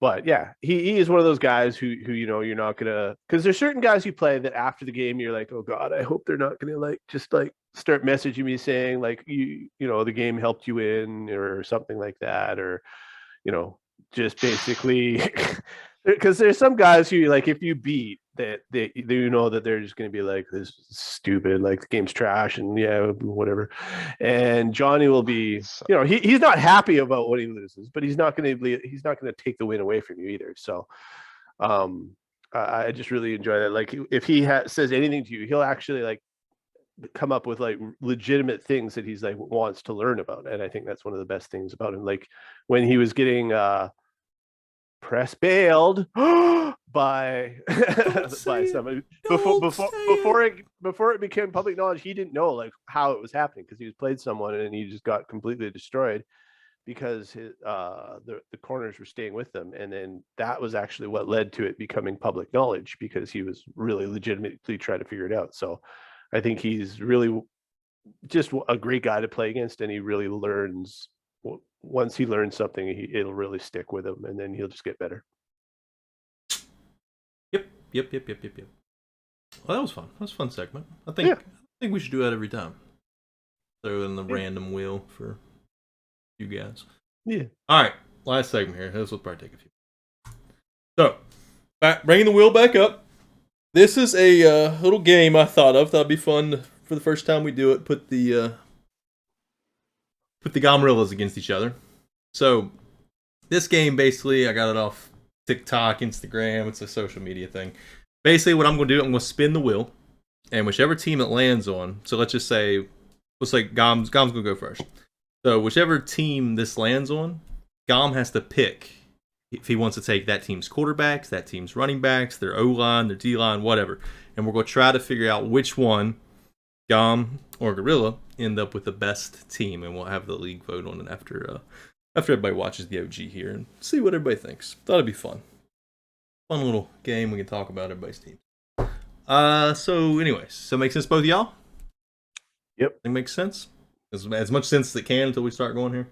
But yeah, he is one of those guys who you're not gonna, because there's certain guys you play that after the game you're like, oh god, I hope they're not gonna just start messaging me saying like the game helped you win or something like that, or just basically because there's some guys who like if you beat that they that they're just gonna be like, this is stupid, like the game's trash and yeah whatever, and Johnny will be he's not happy about what he loses, but he's not gonna take the win away from you either. So I just really enjoy that. Like if he says anything to you, he'll actually like come up with like legitimate things that he's like wants to learn about, and I think that's one of the best things about him. Like when he was getting press bailed by by somebody before it became public knowledge, he didn't know like how it was happening because he was played someone and he just got completely destroyed because the corners were staying with them, and then that was actually what led to it becoming public knowledge because he was really legitimately trying to figure it out. So I think he's really just a great guy to play against, and he really learns. Once he learns something, it'll really stick with him, and then he'll just get better. Yep. Well, that was fun. That was a fun segment. I think we should do that every time. Throw in the random wheel for you guys. Yeah. All right, last segment here. This will probably take a few. So, bringing the wheel back up. This is a little game I thought of. That'd be fun for the first time we do it. Put the Gomrillas against each other. So, this game basically, I got it off TikTok, Instagram. It's a social media thing. Basically, what I'm going to do, I'm going to spin the wheel, and whichever team it lands on. So let's say Gom's going to go first. So whichever team this lands on, Gom has to pick if he wants to take that team's quarterbacks, that team's running backs, their O-line, their D-line, whatever. And we're going to try to figure out which one, Gom or Gorilla, end up with the best team. And we'll have the league vote on it after everybody watches the OG here and see what everybody thinks. Thought it'd be fun. Fun little game we can talk about everybody's team. So anyways, so it makes sense both of y'all? Yep. It makes sense? As much sense as it can until we start going here.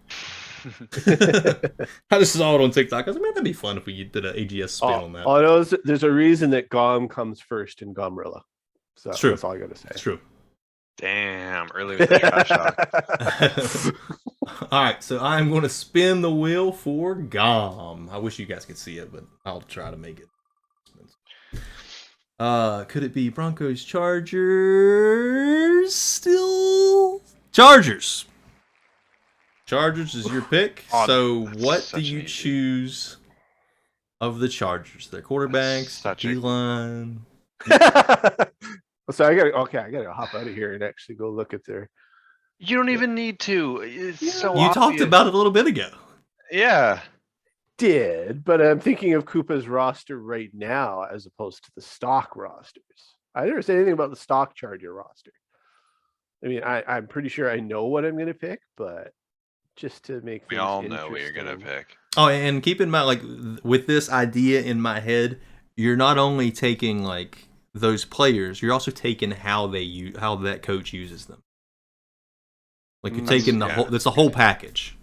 I just saw it on TikTok. I was like, man, that'd be fun if we did an AGS spin on that. All I know is there's a reason that Gom comes first in Gomrilla. So It's true. that's all I got to say. It's true. Damn, early with the trash talk. All right, so I'm going to spin the wheel for Gom. I wish you guys could see it, but I'll try to make it. Could it be Broncos, Chargers? Still Chargers. Chargers is your pick. Oh, so that's what do such you an easy- choose of the Chargers? Their quarterbacks, such a- D-line. So I gotta hop out of here and actually go look at their. You don't even need to. It's so You talked obvious. about it a little bit ago. Yeah. But I'm thinking of Koopa's roster right now as opposed to the stock rosters. I never say anything about the stock Charger roster. I mean, I'm pretty sure I know what I'm going to pick, but just to make We things all know what you're gonna interesting. pick. Oh, and keep in mind, like with this idea in my head, you're not only taking like those players, you're also taking how that coach uses them. Like you're That's- taking the yeah. whole. That's a whole package.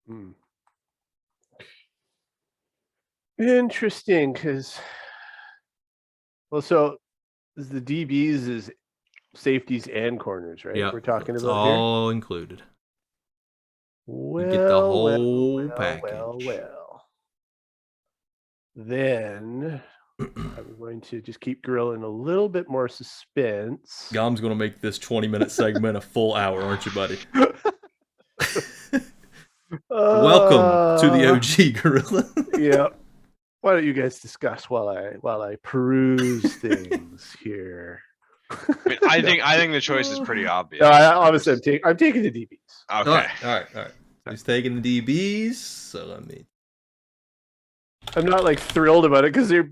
Hmm. Interesting, because so the DBs is safeties and corners, right? Yeah, We're talking it's about here. all included. Well, get the whole well, package. well. Then I'm going to just keep grilling a little bit more suspense. Gom's gonna make this 20-minute segment a full hour, aren't you, buddy? Welcome to the OG Gorilla. Yeah. Why don't you guys discuss while I peruse things here? I mean, I think the choice is pretty obvious. No, obviously I'm taking the DBs. Okay. All right. He's taking the DBs. So let me. I'm not like thrilled about it because their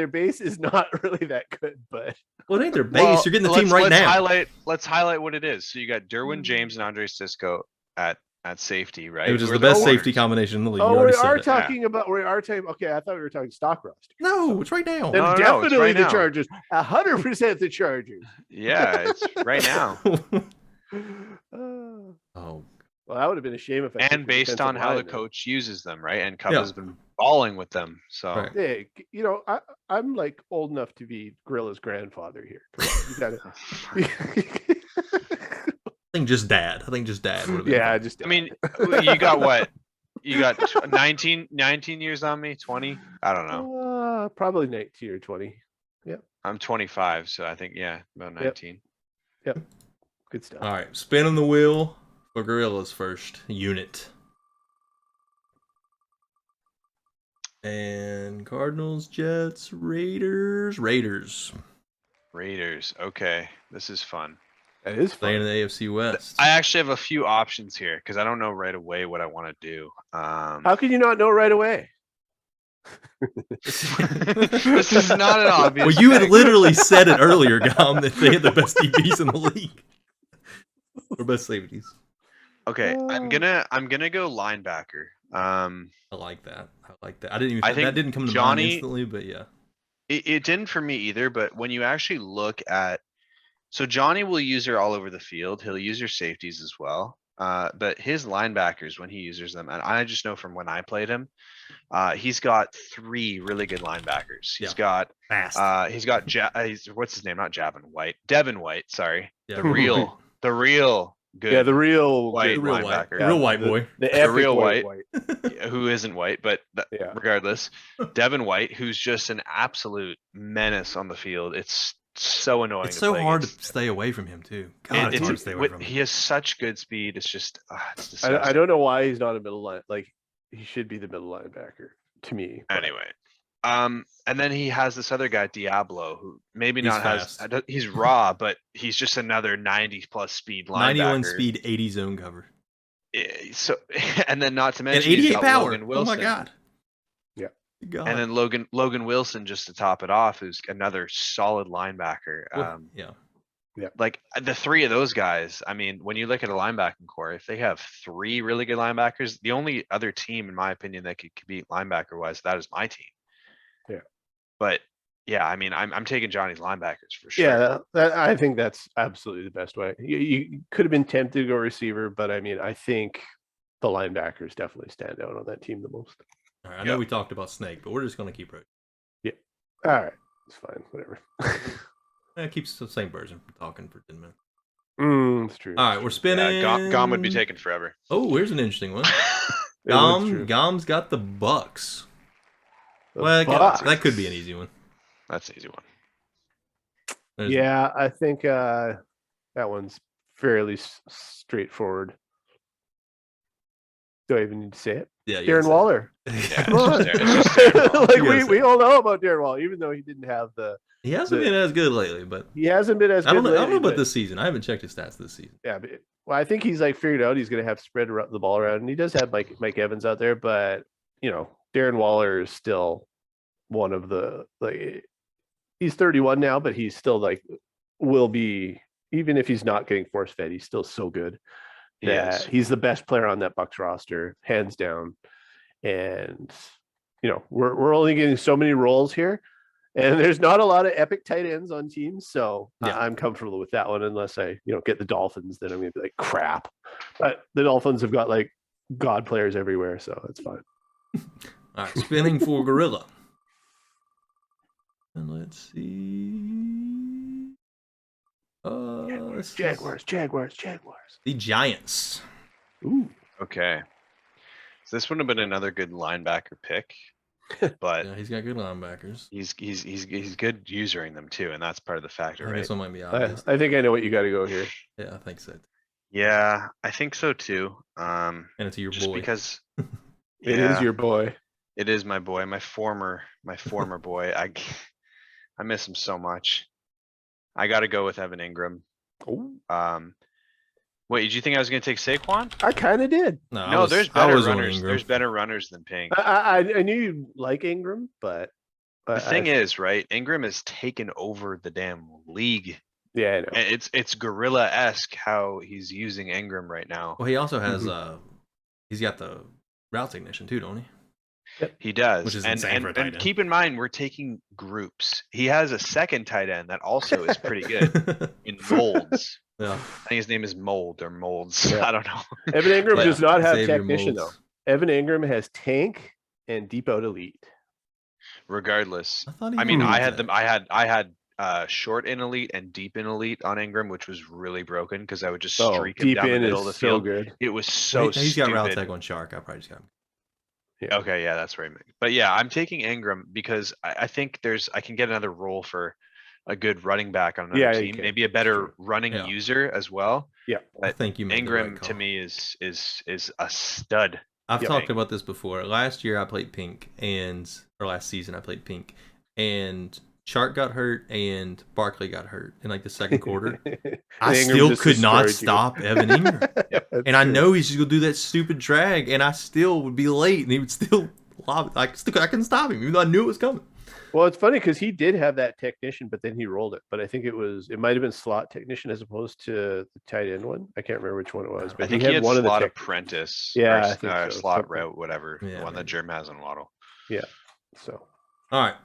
base is not really that good, but Well, it ain't their base. Well, You're getting the team right now. Let's highlight what it is. So you got Derwin James and Andre Sisco at safety, right? Which is Who are the best corners? safety combination in the league. You we already are said it. talking about Okay, I thought we were talking stock roster. No, it's right now. Then No, it's definitely right the now. Chargers. 100% the Chargers. Yeah, it's right now. Oh, Well, that would have been a shame if I took And the based on defensive how the lineman. coach uses them, right? And Cup Yeah. has been balling with them. So Right. Hey, I'm like old enough to be Gorilla's grandfather here. Come on, you gotta. I think just dad. would have been Yeah, fine. just. I mean, you got what? You got 19 years on me, 20? I don't know. Probably 19 or 20. I'm 25, so I think yeah, about 19. Good stuff. All right, spinning the wheel for Gorilla's first unit. And Cardinals, Jets, Raiders. Raiders. Okay, this is fun. That is Staying in fun. the AFC West. I actually have a few options here because I don't know right away what I want to do. How can you not know right away? This is not an obvious. Well, you had pick. literally said it earlier, Gom, that they had the best DBs in the league. Or best safeties. Okay, I'm gonna go linebacker. I like that. I didn't even. I think that didn't come to mind Johnny- instantly, but yeah. It didn't for me either, but when you actually look at, so Johnny will use her all over the field. He'll use her safeties as well. But his linebackers, when he uses them, and I just know from when I played him, he's got 3 really good linebackers. He's got Fast. what's his name? Not Devin White. Sorry, Yeah. the real good. Yeah, the real White the real linebacker. white. Real white boy. The epic real white. who isn't white, but Yeah. regardless, Devin White, who's just an absolute menace on the field. It's so annoying. It's to so play hard to against. stay away from him too. God, it's hard to stay away from him. He has such good speed. It's just it's disgusting. I don't know why he's not a middle line. Like he should be the middle linebacker to me. but- Anyway, and then he has this other guy, Diablo, who maybe He's not fast. he's raw, but he's just another 90+ speed linebacker. 91 speed, 80 zone cover. So, and then not to And mention, he's 88 got power. Logan Oh Wilson. my god. Yeah. God. And then Logan Wilson just to top it off, who's another solid linebacker. Yeah. Like the 3 of those guys, I mean, when you look at a linebacking core, if they have 3 really good linebackers, the only other team, in my opinion, that could compete linebacker wise, that is my team. Yeah. But yeah, I mean, I'm taking Johnny's linebackers for sure. Yeah, I think that's absolutely the best way. You could have been tempted to go receiver, but I mean, I think the linebackers definitely stand out on that team the most. All right, I know we talked about Snake, but we're just going to keep rotating. All right, it's fine, whatever. It keeps the same person from talking for 10 minutes. It's true. All right, we're spinning. Gom would be taking forever. Oh, here's an interesting one. It was true. Gom's got the Bucks. The Well, Bucks. that could be an easy one. That's an easy one. Yeah, I think that one's fairly straightforward. Do I even need to say it? Yeah, Darren Waller. Yeah, Come on. it's just Darren Waller. Like You gotta say we all know about Darren Waller, even though he didn't have He hasn't been as good lately, but he hasn't been as I good. don't know lately, about but- this season. I haven't checked his stats this season. Yeah, but, well, I think he's like figured out he's going to have spread the ball around, and he does have Mike Evans out there, but Darren Waller is still one of the he's 31 now, but he's still will be, even if he's not getting force fed, he's still so good that he's the best player on that Bucks roster, hands down. And we're only getting so many roles here, and there's not a lot of epic tight ends on teams, so Yeah. I'm comfortable with that one. Unless I get the Dolphins, then I'm gonna be like, crap. But the Dolphins have got god players everywhere, so it's fine. All right, spinning for Gorilla. And let's see. Jaguars. The Giants. Ooh. Okay. So this would have been another good linebacker pick, but Yeah, he's got good linebackers. he's good usering them too, and that's part of the factor, I right? guess one might be obvious. I think I know what you got to go here. Yeah, I think so. Yeah, I think so too. And it's your Just boy. because It is your boy. it is my boy, my former boy. I miss him so much. I got to go with Evan Ingram. Oh, Wait, did you think I was going to take Saquon? I kind of did. No, there's I better was on runners. Ingram. There's better runners than Ping. I knew you like Ingram, but The thing is, right? Ingram has taken over the damn league. yeah, I know. And it's gorilla-esque how he's using Ingram right now. Well, he also has he's got the route technician too, don't he? He does. Which is and insane for a tight end. keep in mind, we're taking groups. He has a second tight end that also is pretty good in molds. Yeah. I think his name is Mold or Molds. Yeah. I don't know. Evan Ingram Yeah, does not have Xavier technician Molds. though. Evan Ingram has tank and deep out elite. Regardless, I thought he I mean, had I had that. them. I had short in elite and deep in elite on Ingram, which was really broken because I would just streak him deep down the in middle of is the so field. good. It was so He's got route stupid. tech on Shark. I probably just got him. Okay, yeah, that's right. But yeah, I'm taking Ingram because I think I can get another role for a good running back on another Yeah, you team, can. maybe a better running Yeah. user as well. Yeah. I think you made the right Ingram call. to me is a stud. I've Yeah. talked about this before. Last year I played pink, or last season I played pink, and Shark got hurt and Barkley got hurt in the second quarter. I Ingram still just could not destroyed you. stop Evan Ingram. That's And I true. know he's just gonna do that stupid drag, and I still would be late, and he would still lob. I couldn't stop him, even though I knew it was coming. Well, it's funny because he did have that technician, but then he rolled it. But I think it might have been slot technician as opposed to the tight end one. I can't remember which one it was. But I think he had one of the slot tech- apprentice. Yeah, or I think so. slot Something. route, whatever. Yeah, the one that Jerm has on Waddle. So, All right,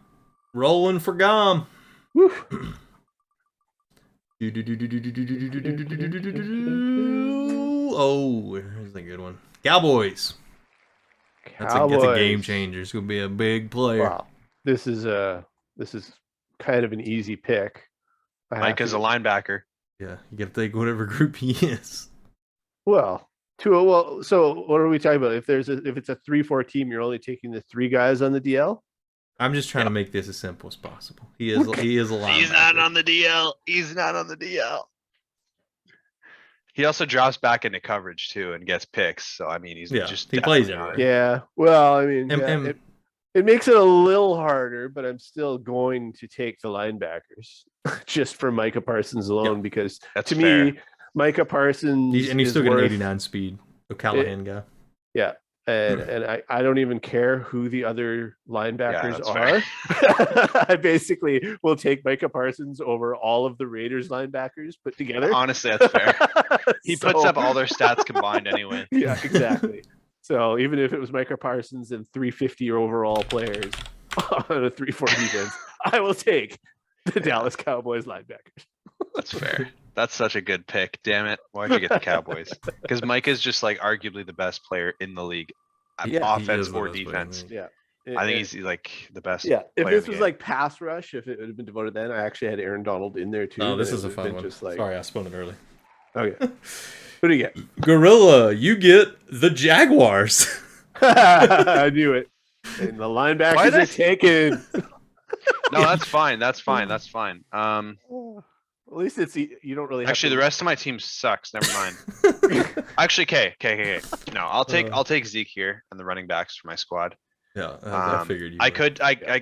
rolling for Gom. woo. Oh, here's a good one. Cowboys. That's a game Cowboys. changer. It's gonna be a big player. Wow, this is kind of an easy pick. I have Mike to is a go- linebacker. Yeah, you gotta take whatever group he is. So what are we talking about? If it's a 3-4 team, you're only taking the 3 guys on the DL. I'm just trying to make this as simple as possible. He is a linebacker. He's not on the DL. He's not on the DL. He also drops back into coverage too and gets picks. So I mean, he's Yeah, just he plays definitely on everywhere. Yeah. Well, I mean, And- yeah, it makes it a little harder, but I'm still going to take the linebackers just for Micah Parsons alone because That's to fair. me, Micah Parsons And he's is still got an worth- 89 speed. O'Callahan guy. Yeah. And I don't even care who the other linebackers that's are. fair. I basically will take Micah Parsons over all of the Raiders linebackers put together. Honestly, that's fair. He puts So- up all their stats combined anyway. Yeah, exactly. So even if it was Micah Parsons and 350 overall players on a 3-4 defense, I will take the Dallas Cowboys linebackers. That's fair. That's such a good pick. Damn it. Why'd you get the Cowboys? Because Micah's just like arguably the best player in the league. Yeah, he Offense is the or best player in the defense. league. Yeah. I think he's like the best. Yeah, if player in this the was game. like pass rush, if it would have been devoted then, I actually had Aaron Donald in there too. Oh, this then is it a would have fun been one. Just like, Sorry, I spun it early. okay, who do you get? Gomrilla, you get the Jaguars. I knew it. And the linebackers are taken. No, that's fine. That's fine. That's fine. At least it's you don't really have Actually, to... the rest of my team sucks. Never mind. Actually, K. No, I'll take Zeke here and the running backs for my squad. Yeah, I figured you I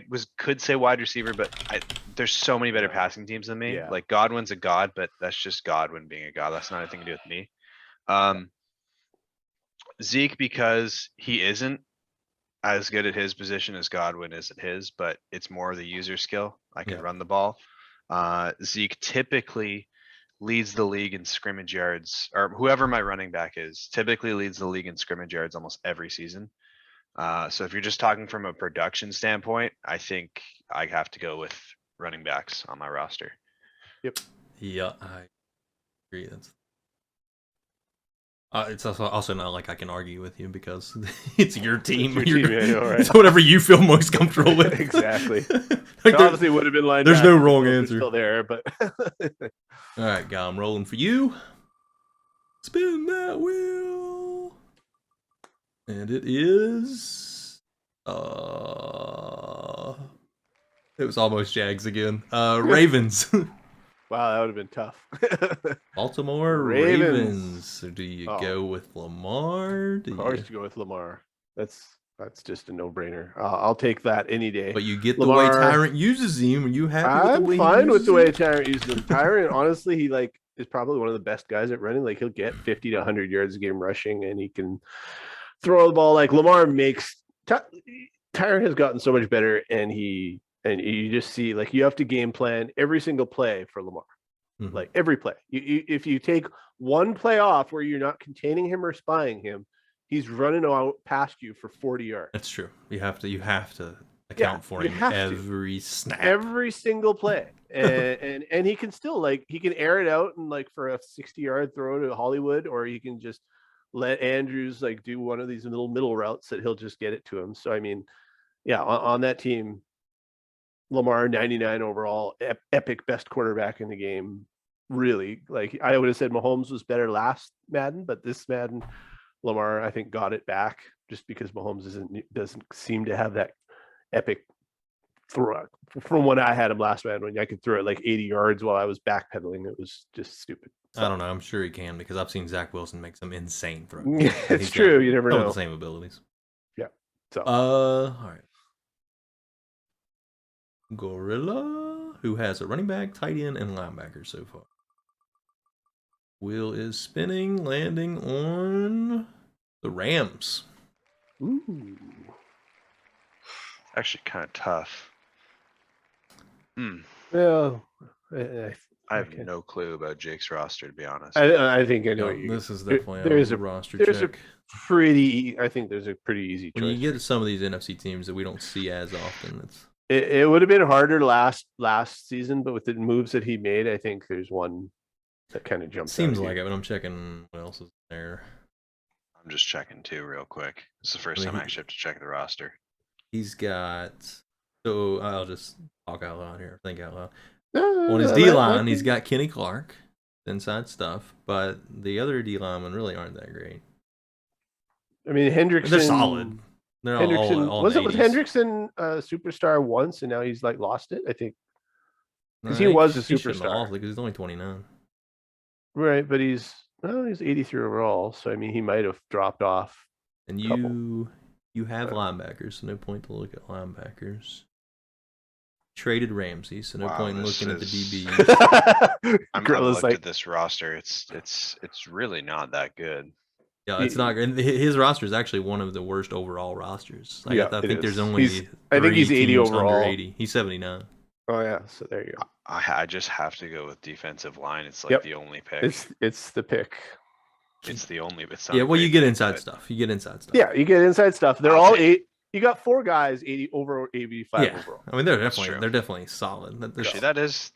would. could say wide receiver, but there's so many better passing teams than me. Yeah. Like Godwin's a god, but that's just Godwin being a god. That's not anything to do with me. Zeke, because he isn't as good at his position as Godwin is at his, but it's more the user skill. I can Yeah. run the ball. Zeke typically leads the league in scrimmage yards, or whoever my running back is, typically leads the league in scrimmage yards almost every season. So if you're just talking from a production standpoint, I think I have to go with running backs on my roster. Yeah, I agree. That's it's also not like I can argue with you because it's your team. It's your team, yeah, I know, right? It's whatever you feel most comfortable with. Exactly. Like It obviously would have been lined there's back no if wrong Wolves were answer. Still there, but all right, guy, I'm rolling for you. Spin that wheel, and it is it was almost Jags again. Ravens. wow, that would have been tough. Baltimore Ravens. Ravens. So do you go with Lamar? Of course, you go with Lamar. That's just a no-brainer. I'll take that any day. But you get Lamar, the way Tyrant uses him. Are you happy with the way I'm fine he with the uses way him? Tyrant uses him. Tyrant, honestly, he is probably one of the best guys at running. Like he'll get 50 to 100 yards a game rushing, and he can throw the ball. Like Lamar makes Tyrant has gotten so much better, and you just see like you have to game plan every single play for Lamar. Mhm. Like every play. If you take one play off where you're not containing him or spying him, he's running out past you for 40 yards. That's true. You have to account for him every snap. Every single play. And he can still he can air it out and for a 60-yard throw to Hollywood, or he can just let Andrews do one of these middle routes that he'll just get it to him. So I mean, yeah, on that team, Lamar 99 overall, epic best quarterback in the game. Really, I would have said Mahomes was better last Madden, but this Madden, Lamar I think got it back just because Mahomes doesn't seem to have that epic throw. From when I had him last Madden, when I could throw it 80 yards while I was backpedaling, it was just stupid. I don't know. I'm sure he can because I've seen Zach Wilson make some insane throws. It's true. You never know. The same abilities. Yeah. So. All right. Gomrilla, who has a running back, tight end, and linebacker so far. Wheel is spinning, landing on the Rams. Ooh. Actually, kind of tough. Well, I have no clue about Jake's roster, to be honest. I think I know. This is definitely there's a a roster there's check. I think there's a pretty easy choice. When you get to some of these NFC teams that we don't see as often, it would have been harder last season, but with the moves that he made, I think there's one that kind of jumps. Seems like it, but I'm checking what else is there. I'm just checking too, real quick. It's the first time I actually have to check the roster. He's got. So I'll just talk out loud here. Think out loud. No, On his D line, he's got Kenny Clark, inside stuff, but the other D linemen really aren't that great. I mean, Hendrickson. They're solid. They're Hendrickson all was in it the was 80s. Hendrickson a superstar once, and now he's lost it. I think because he Nah, was a he shouldn't have superstar, lost it because he's only 29. right? But he's 83 overall, so I mean, he might have dropped off. And you have linebackers, so no point to look at linebackers. Traded Ramsey, so no point in looking at the DBs. I'm looked at this roster. It's really not that good. Yeah, it's not. And his roster is actually one of the worst overall rosters. I think there's only. I think he's 80 overall. Under 80. He's 79. Oh yeah, so there you go. I just have to go with defensive line. It's the only pick. It's the pick. It's the only. It's Yeah, well, you get inside stuff. You get inside stuff. Yeah, you get inside stuff. They're all 8. You got 4 guys 80 over 85 overall. I mean, they're definitely solid. Actually, that is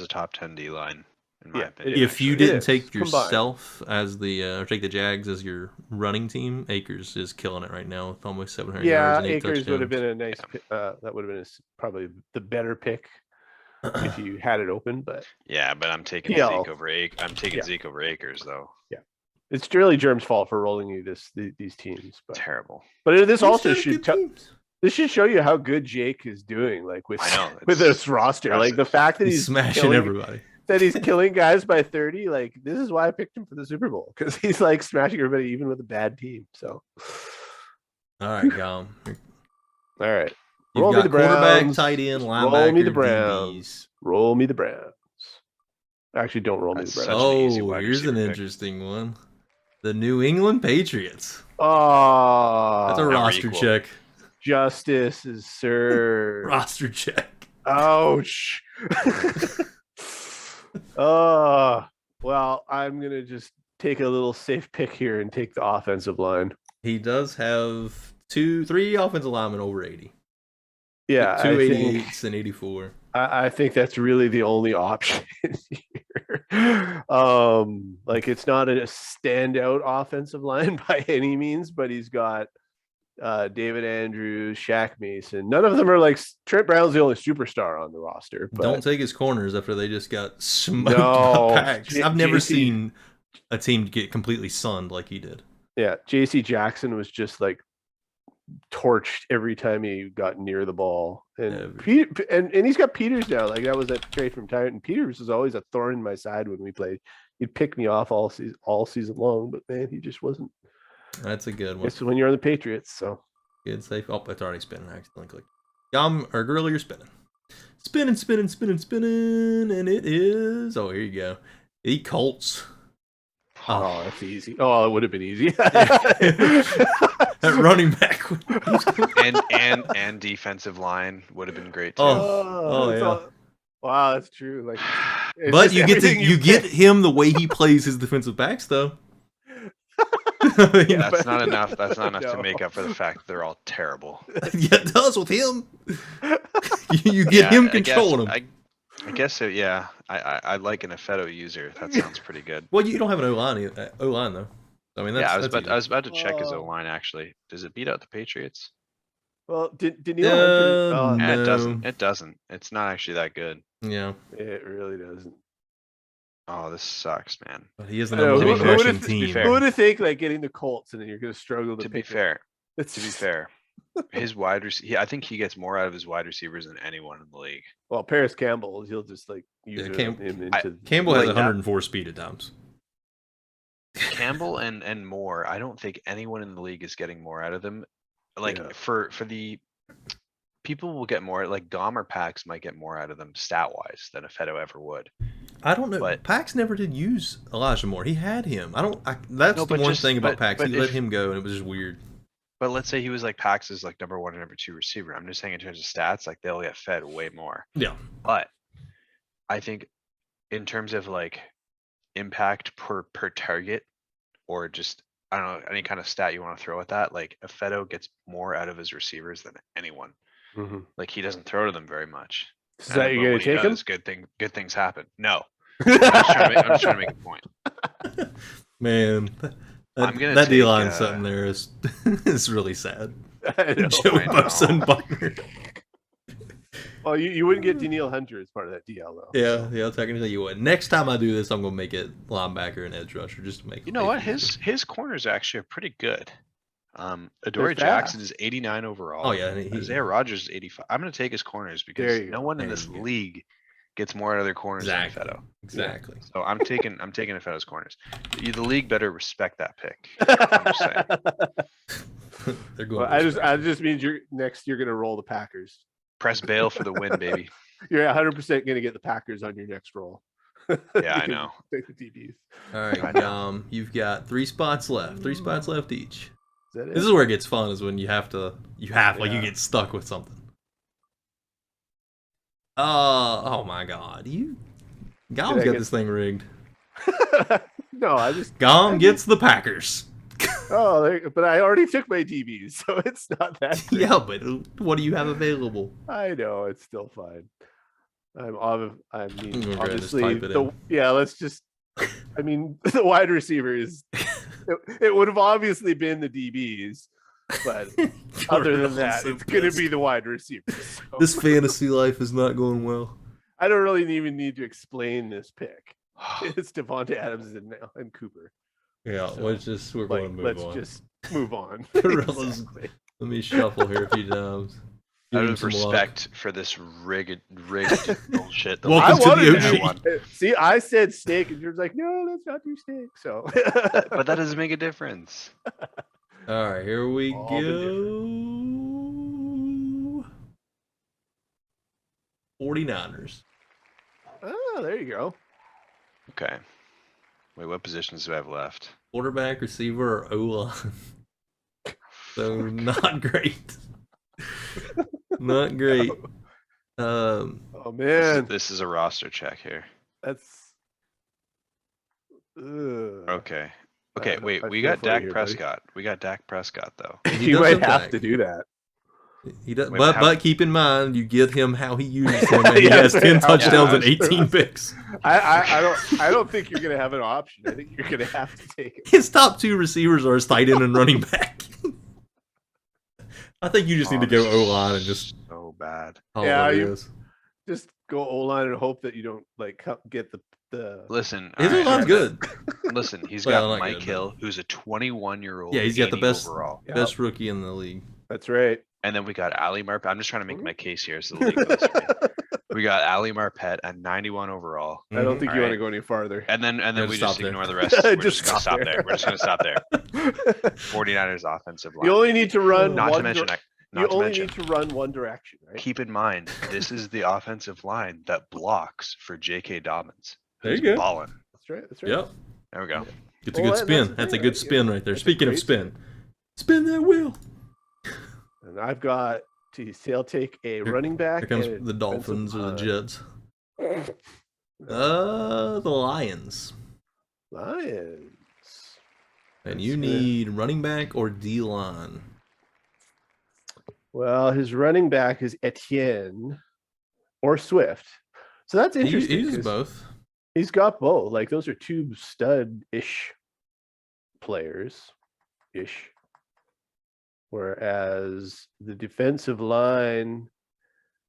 a top 10 D line. in my Yeah, opinion. If you It didn't is, take combined. yourself as the or take the Jags as your running team, Akers is killing it right now with almost 700 yards Yeah, and 8 Akers would have touchdowns. been a nice. That would have been probably the better pick if you had it open. But Yeah, but I'm taking PL. Zeke over I'm taking Yeah. Zeke over Akers though. it's really Germ's fault for rolling you these teams. But Terrible. this You also said should good teams. this should show you how good Jake is doing. Like with I know, with it's this roster, like the impressive. fact that He's he's smashing killing, everybody. that he's killing guys by 30. Like this is why I picked him for the Super Bowl, because he's like smashing everybody even with a bad team. So All right, Gom. all right, You've roll me got the quarterback, Browns. tight end, Roll linebacker, me the Browns. DBs. Roll me the Browns. Actually, don't roll me the That's Browns. such an easy Oh, wide here's an receiver pick. interesting one. The New England Patriots. Oh, That's a we're roster equal. check. justice is served. Roster check. Ouch. Well, I'm gonna just take a little safe pick here and take the offensive line. He does have 3 offensive linemen over 80. Yeah, Two I think 88s and 84. I think that's really the only option here. Like it's not a standout offensive line by any means, but he's got David Andrews, Shaq Mason. None of them are like Trent Brown's the only superstar on the roster. But Don't take his corners after they just got smoked No, by Packs. I've never JC seen a team get completely sunned like he did. yeah, JC Jackson was just like torched every time he got near the ball. And and he's got Peters now. Like that was a trade from Tyrant. And Peters was always a thorn in my side when we played. He'd pick me off all season long, but man, he just wasn't. That's a good one. It's when you're on the Patriots, so Good safe. Oh, it's already spinning. I accidentally clicked. Gom or Gorilla, you're spinning. Spinning, spinning, spinning, spinning. And it is. Oh, here you go. The Colts. oh, that's easy. Oh, it would have been easy. That running back. and defensive line would have been great too. Oh, that's yeah. Wow, that's true. Like, it's But just you get to everything you get picked. him the way he plays his defensive backs, though. Yeah, That's but- not enough. That's not enough to No. make up for the fact that they're all terrible. Yeah, it does with him. You get him controlling him. I guess so. Yeah, I like an Affetto user. That sounds pretty good. Well, you don't have an O-line though. I mean, that's, Yeah, I was that's about I was about to check his Oh. O line actually. Does it beat out the Patriots? Well, did Neil Hunter? No. Eh, it doesn't. It doesn't. It's not actually that good. Yeah, It really doesn't. Oh, this sucks, man. but he is the I know, number who- one who rushing would've- team. fair. Who would have think like getting the Colts and then you're going to struggle to To be pick it? fair, It's to be fair, his wide I think he gets more out of his wide receivers than anyone in the league. Well, Paris Campbell, he'll just like use Yeah, him into Campbell has Like that- 104 speed at times. Campbell and Moore, I don't think anyone in the league is getting more out of them. Like Yeah. for the people will get more, like Dom or Pax might get more out of them stat wise than Affetto ever would. I don't know. But- Pax never did use Elijah Moore. He had him. That's No, the but one just- thing about but- Pax. but He let if- him go, and it was just weird. But let's say he was like Pax's like number 1 and number 2 receiver. I'm just saying in terms of stats, like they'll get fed way more. Yeah. But I think in terms of like impact per target or just I don't know, any kind of stat you want to throw at that, like Affetto gets more out of his receivers than anyone. Mhm. Like he doesn't throw to them very much. Is And that then- you're but going when to he take him? does, good things happen. No. I'm just trying to make a point. Man, I'm gonna that D take, line something there is is really sad. I know. Joey I know. Bosa and Buckner. Well, you wouldn't get Daniil Hunter as part of that DL though. Yeah, technically you would. Next time I do this, I'm gonna make it linebacker and edge rusher just to make. You know what? His corners actually are pretty good. Adoree fast. Jackson is 89 overall. Oh yeah, and Isaiah Rogers is 85. I'm gonna take his corners There because you no go. one in There this you go. league gets more out of their corners Exactly. than Affetto. Exactly. So I'm taking Affetto's corners. The league better respect that pick. I'm just saying. They're going. Well, to I just means you're going to roll the Packers. Press bail for the win, baby. You're 100% going to get the Packers on your next roll. Yeah, I know. Take the DBs. All right, you've got 3 spots left. 3 spots left each. Is that it? This is where it gets fun. Is when you Yeah. you get stuck with something. Oh my God, Gom's I got get- this thing rigged. No, I just Gom gets the Packers. but I already took my DBs, so it's not that. great. Yeah, but what do you have available? I know it's still fine. I mean, gonna go ahead and just obviously, type it in. let's just. I mean, the wide receiver is. It would have obviously been the DBs, but other than that, it's going to be the wide receivers. So. This fantasy life is not going well. I don't really even need to explain this pick. It's Devontae Adams and Cooper. Yeah, So, we're going to move let's on. just move on. Exactly. Let me shuffle here a few times. Out Give him of some luck. respect for this rigged bullshit. Welcome to the wanted OG. to do- See, I said steak, and you're like, no, let's not do steak. So, But that doesn't make a difference. All right, here we All been go. 49ers. oh, there you go. Okay. Wait, what positions do I have left? Quarterback, receiver, or O-line. So not great. Not great. Oh This man, this is a roster check here. that's. Okay. Okay, I wait, we feel got for you Dak here, buddy. Prescott. We got Dak Prescott though. He You does might have have Dak. to do that. He does, Wait, but keep in mind, you get him how he uses him, and he Yeah, has that's 10 right, how- touchdowns yeah, and 18 picks. I don't think you're gonna have an option. I think you're gonna have to take it. His top two receivers are his tight end and running back. I think you just need to go this is O-line and just so bad. call Yeah, it what it you- is. Just go O-line and hope that you don't get the. Listen, His alright, O-line's good. Listen, he's Well, got not Mike good, Hill, who's a 21-year-old. Yeah, he's got the best overall. Yeah. best rookie in the league. That's right. And then we got Ali Marpet. I'm just trying to make Mhm. my case here so the league knows me. We got Ali Marpet at 91 overall. I don't think you want to Alright. go any farther. And then Yeah, we just just stop there. ignore the rest. We're Just just gonna stop stop there. there. We're just gonna stop there. 49ers offensive line. You only need to run Not one. to mention, you not to only mention, need to run one direction, right? keep in mind, this is the offensive line that blocks for J.K. Dobbins. There you who's go. Balling. That's right. That's right. Yep. There we go. It's a Well, good that's spin. the That's a thing, good right? spin right there. That's a Speaking of great spin, spin that wheel. And I've got to take a running back. Here comes and a the Dolphins or the defensive Jets. The Lions. Lions. And That's you good. need running back or D line. Well, his running back is Etienne or Swift. So that's He interesting. uses 'cause both. He's got both. Like those are two stud-ish players, ish. Whereas the defensive line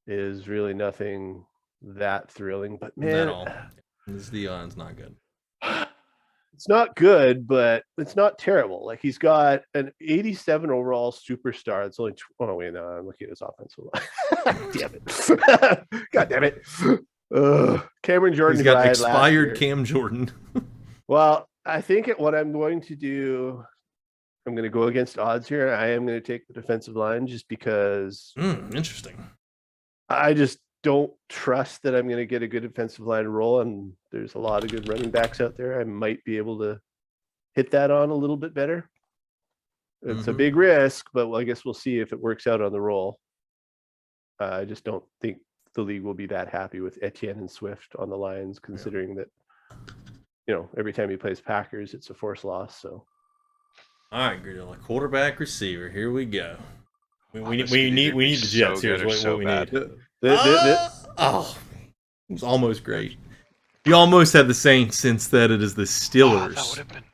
is really nothing that thrilling. But Not man, all. This D line's not good. it's not good, but it's not terrible. Like he's got an 87 overall superstar. It's only oh wait, no, I'm looking at his offensive line. Damn it! God damn it! Cameron Jordan. He's who I got had last expired year. Cam Jordan. Well, I think what I'm going to do, I'm going to go against odds here. I am going to take the defensive line just because Interesting. I just don't trust that I'm going to get a good defensive line roll. And there's a lot of good running backs out there. I might be able to hit that on a little bit better. It's a Mhm. big risk, but I guess we'll see if it works out on the roll. I just don't think the league will be that happy with Etienne and Swift on the Lions, considering that, every time he plays Packers, it's a forced loss. So All right, Gridilla. Quarterback, receiver. Here we go. We This need could either we be need the so Jets. good Here's or what so we bad. need. Oh, it was almost great. You almost had the Saints instead. It is the Oh, Steelers. that would have been.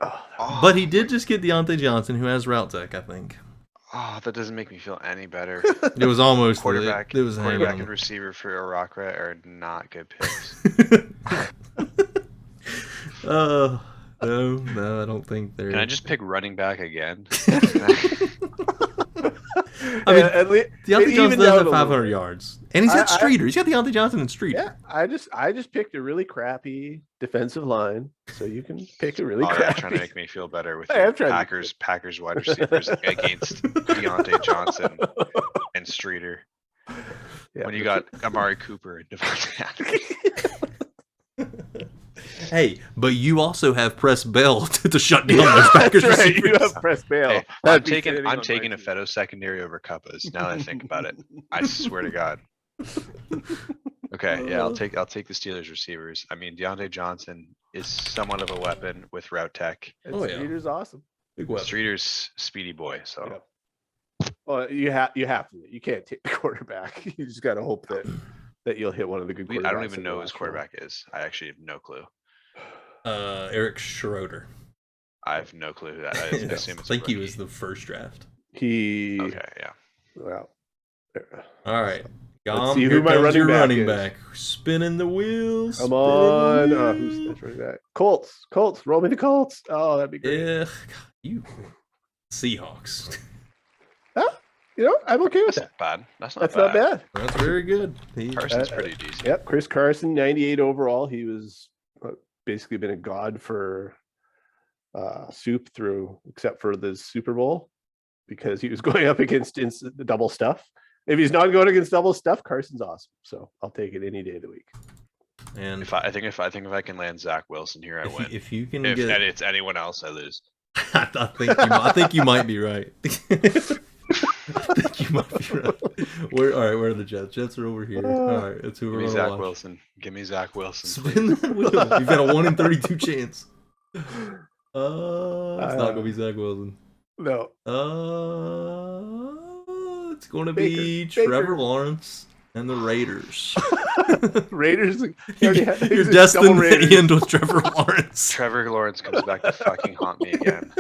Oh, Oh, But he did just get Deontay Johnson, who has route tech, I think. oh, that doesn't make me feel any better. It was almost Quarterback, It was quarterback hanging and receiver for a rock rat are not good picks. on. No, I don't think they're. Can I just pick running back again? I mean, at least Deontay it Johnson evened does out have a little 500 bit. yards, and he's got I- Streeter. He's got Deontay Johnson and Streeter. Yeah, I just picked a really crappy defensive line, so you can pick a really Oh, yeah, crappy. trying to make me feel better with Hey, your I'm trying to- Packers wide receivers against Deontay Johnson and Streeter. Yeah, When you but got Amari Cooper and Devontae Adams. Hey, but you also have Press Bell to shut down those Packers That's right. You receivers. have press bail. Hey, That'd I'm be taking fitting I'm on my taking a team. Fedo secondary over Cuppas. Now that I think about it, I swear to God. Okay, yeah, I'll take the Steelers receivers. I mean, Deontay Johnson is somewhat of a weapon with route tech. And Oh, yeah. Streeter's awesome. Big weapon. Streeter's speedy boy, so Yep. Well, you have to. You can't take the quarterback. You just got to hope that that you'll hit one of the good quarterbacks. I don't even in the know who his last round. quarterback is. I actually have no clue. Eric Schroeder. I have no clue who that is. I assume I it's think a he rookie. was the first draft. He. Okay, yeah. Well. All right. Let's Gom, see here who my comes your running running back back. Spinning the wheels. Come spinning on. the Who's wheels. that's running back? Colts. Roll me the Colts. Oh, that'd be great. Yeah, you Seahawks. Huh? You know, I'm okay with That's that. not bad. That's That's not bad. That's very good. Carson's pretty decent. Yep, Chris Carson, 98 overall. He was basically been a god for Soup through, except for the Super Bowl, because he was going up against the double stuff. If he's not going against double stuff, Carson's awesome. So I'll take it any day of the week. And I think if I can land Zach Wilson here, I win. if you can If get, it's anyone else, I lose. I think you might be right. I think you might be right. All right, where are the Jets? Jets are over here. All right, that's who Give we're me gonna Zach watch. Wilson. Give me Zach Wilson. Spin Please. that wheel. You've got a 1 in 32 chance. It's not gonna be Zach Wilson. No. It's gonna be Baker. Trevor Lawrence and the Raiders. Raiders. You're destined to end with Trevor Lawrence. Trevor Lawrence comes back to fucking haunt me again.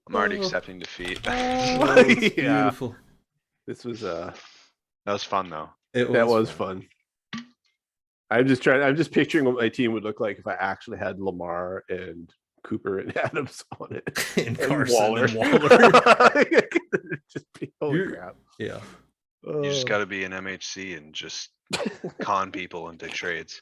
I'm already accepting defeat. Oh, it's Yeah. beautiful. This was That was fun though. that was fun. I'm just picturing what my team would look like if I actually had Lamar and Cooper and Adams on it. And Carson and Waller. Just be, holy You're- crap. Yeah. You just got to be an MHC and just con people into trades.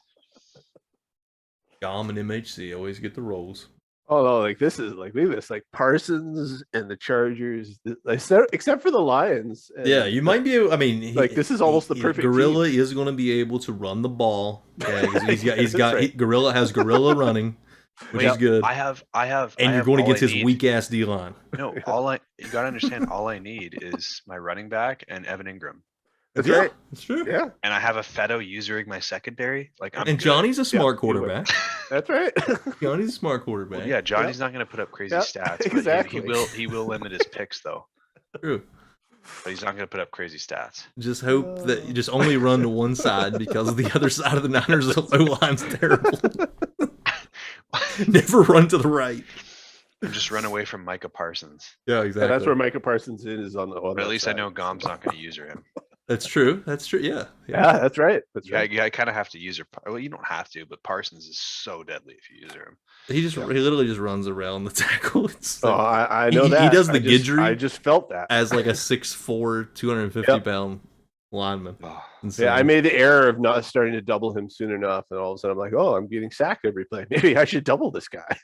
Gom and MHC always get the rolls. Oh no, like this is like look at this, like Parsons and the Chargers, except for the Lions. And Yeah, you might be able, I mean, Like, this is almost the perfect Gorilla is going to be able to run the ball. Yeah, he's That's got right. Gorilla has Gorilla running, which is good. I have. And you're going against his weak ass D line. No, you gotta understand. All I need is my running back and Evan Ingram, That's Yeah, right. That's true. Yeah, and I have a Fedo using my secondary. Like I'm And good. Johnny's a smart you would. quarterback. that's right. Johnny's a smart quarterback. Well, yeah, Johnny's not gonna put up crazy Yeah, stats. But exactly. he will limit his picks though. True. But he's not gonna put up crazy stats. Just hope that you just only run to one side because the other side of the Niners' O line's terrible. Never run to the right. And just run away from Micah Parsons. Yeah, Yeah, exactly. that's where Micah Parsons is on the. But at least I know Gom's not gonna use him. That's true. That's true. Yeah. Yeah, that's right. That's Yeah, right. I kind of have to use her. Well, you don't have to, but Parsons is so deadly if you use him. He literally just runs around the tackle. It's Oh, like- I know he that. does the I just- Guidry I just felt that. as like a 6'4", 250 Yep. pound lineman. Oh, Yeah, I Insane. made the error of not starting to double him soon enough, and all of a sudden I'm like, oh, I'm getting sacked every play. Maybe I should double this guy.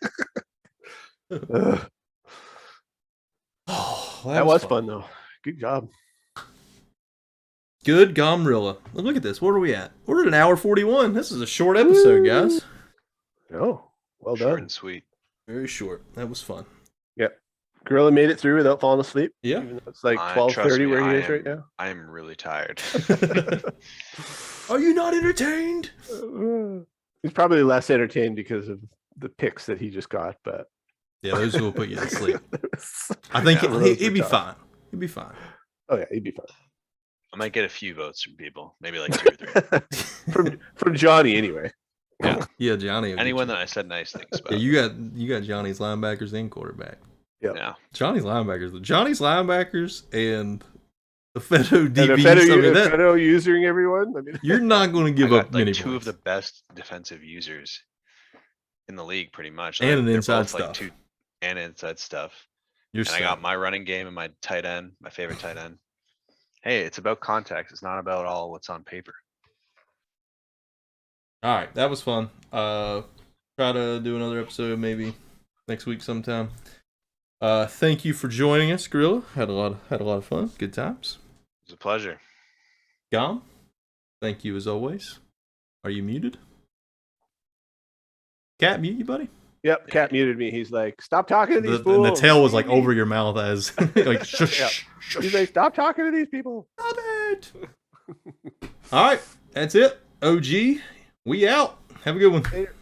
Ugh, Oh, that was fun though. Good job. Good Gomrilla. Look at this. What are we at? We're at an hour 41. This is a short episode, guys. Oh, well short done. and sweet. Very short. That was fun. Gorilla made it through without falling asleep. Yeah. Even though it's like Trust 12:30 me, where he I is right am- now. I am really tired. Are you not entertained? He's probably less entertained because of the picks that he just got, but Yeah, those will put you to sleep. I think Yeah, those he'd were be tough. fine. He'd be fine. Oh yeah, he'd be fine. I might get a few votes from people, maybe like 2 or 3. From Johnny anyway. Yeah, Johnny. will get Anyone you. that I said nice things about. Yeah, you got Johnny's linebackers and quarterback. Yep. Yeah. Johnny's linebackers and the Fedo And a DBs. Fedo, I mean, that, Fedo using everyone. I mean, you're not going to I give got up like many two points. of the best defensive users in the league, pretty much. And an they're inside both, like, stuff. and inside stuff. You're And I got my running game and my tight end, my favorite tight end. Hey, it's about context. It's not about all what's on paper. All right, that was fun. Try to do another episode maybe next week sometime. Thank you for joining us, Gorilla. Had a lot of fun. Good times. It was a pleasure. Gom, thank you as always. Are you muted? Cat, mute you, buddy. Yep, Cat muted me. He's like, "Stop talking to these And fools." the tail was like over your mouth as like shush, Yeah. shush. He's like, "Stop talking to these people." Stop it. All right, that's it. OG, we out. Have a good one. Later.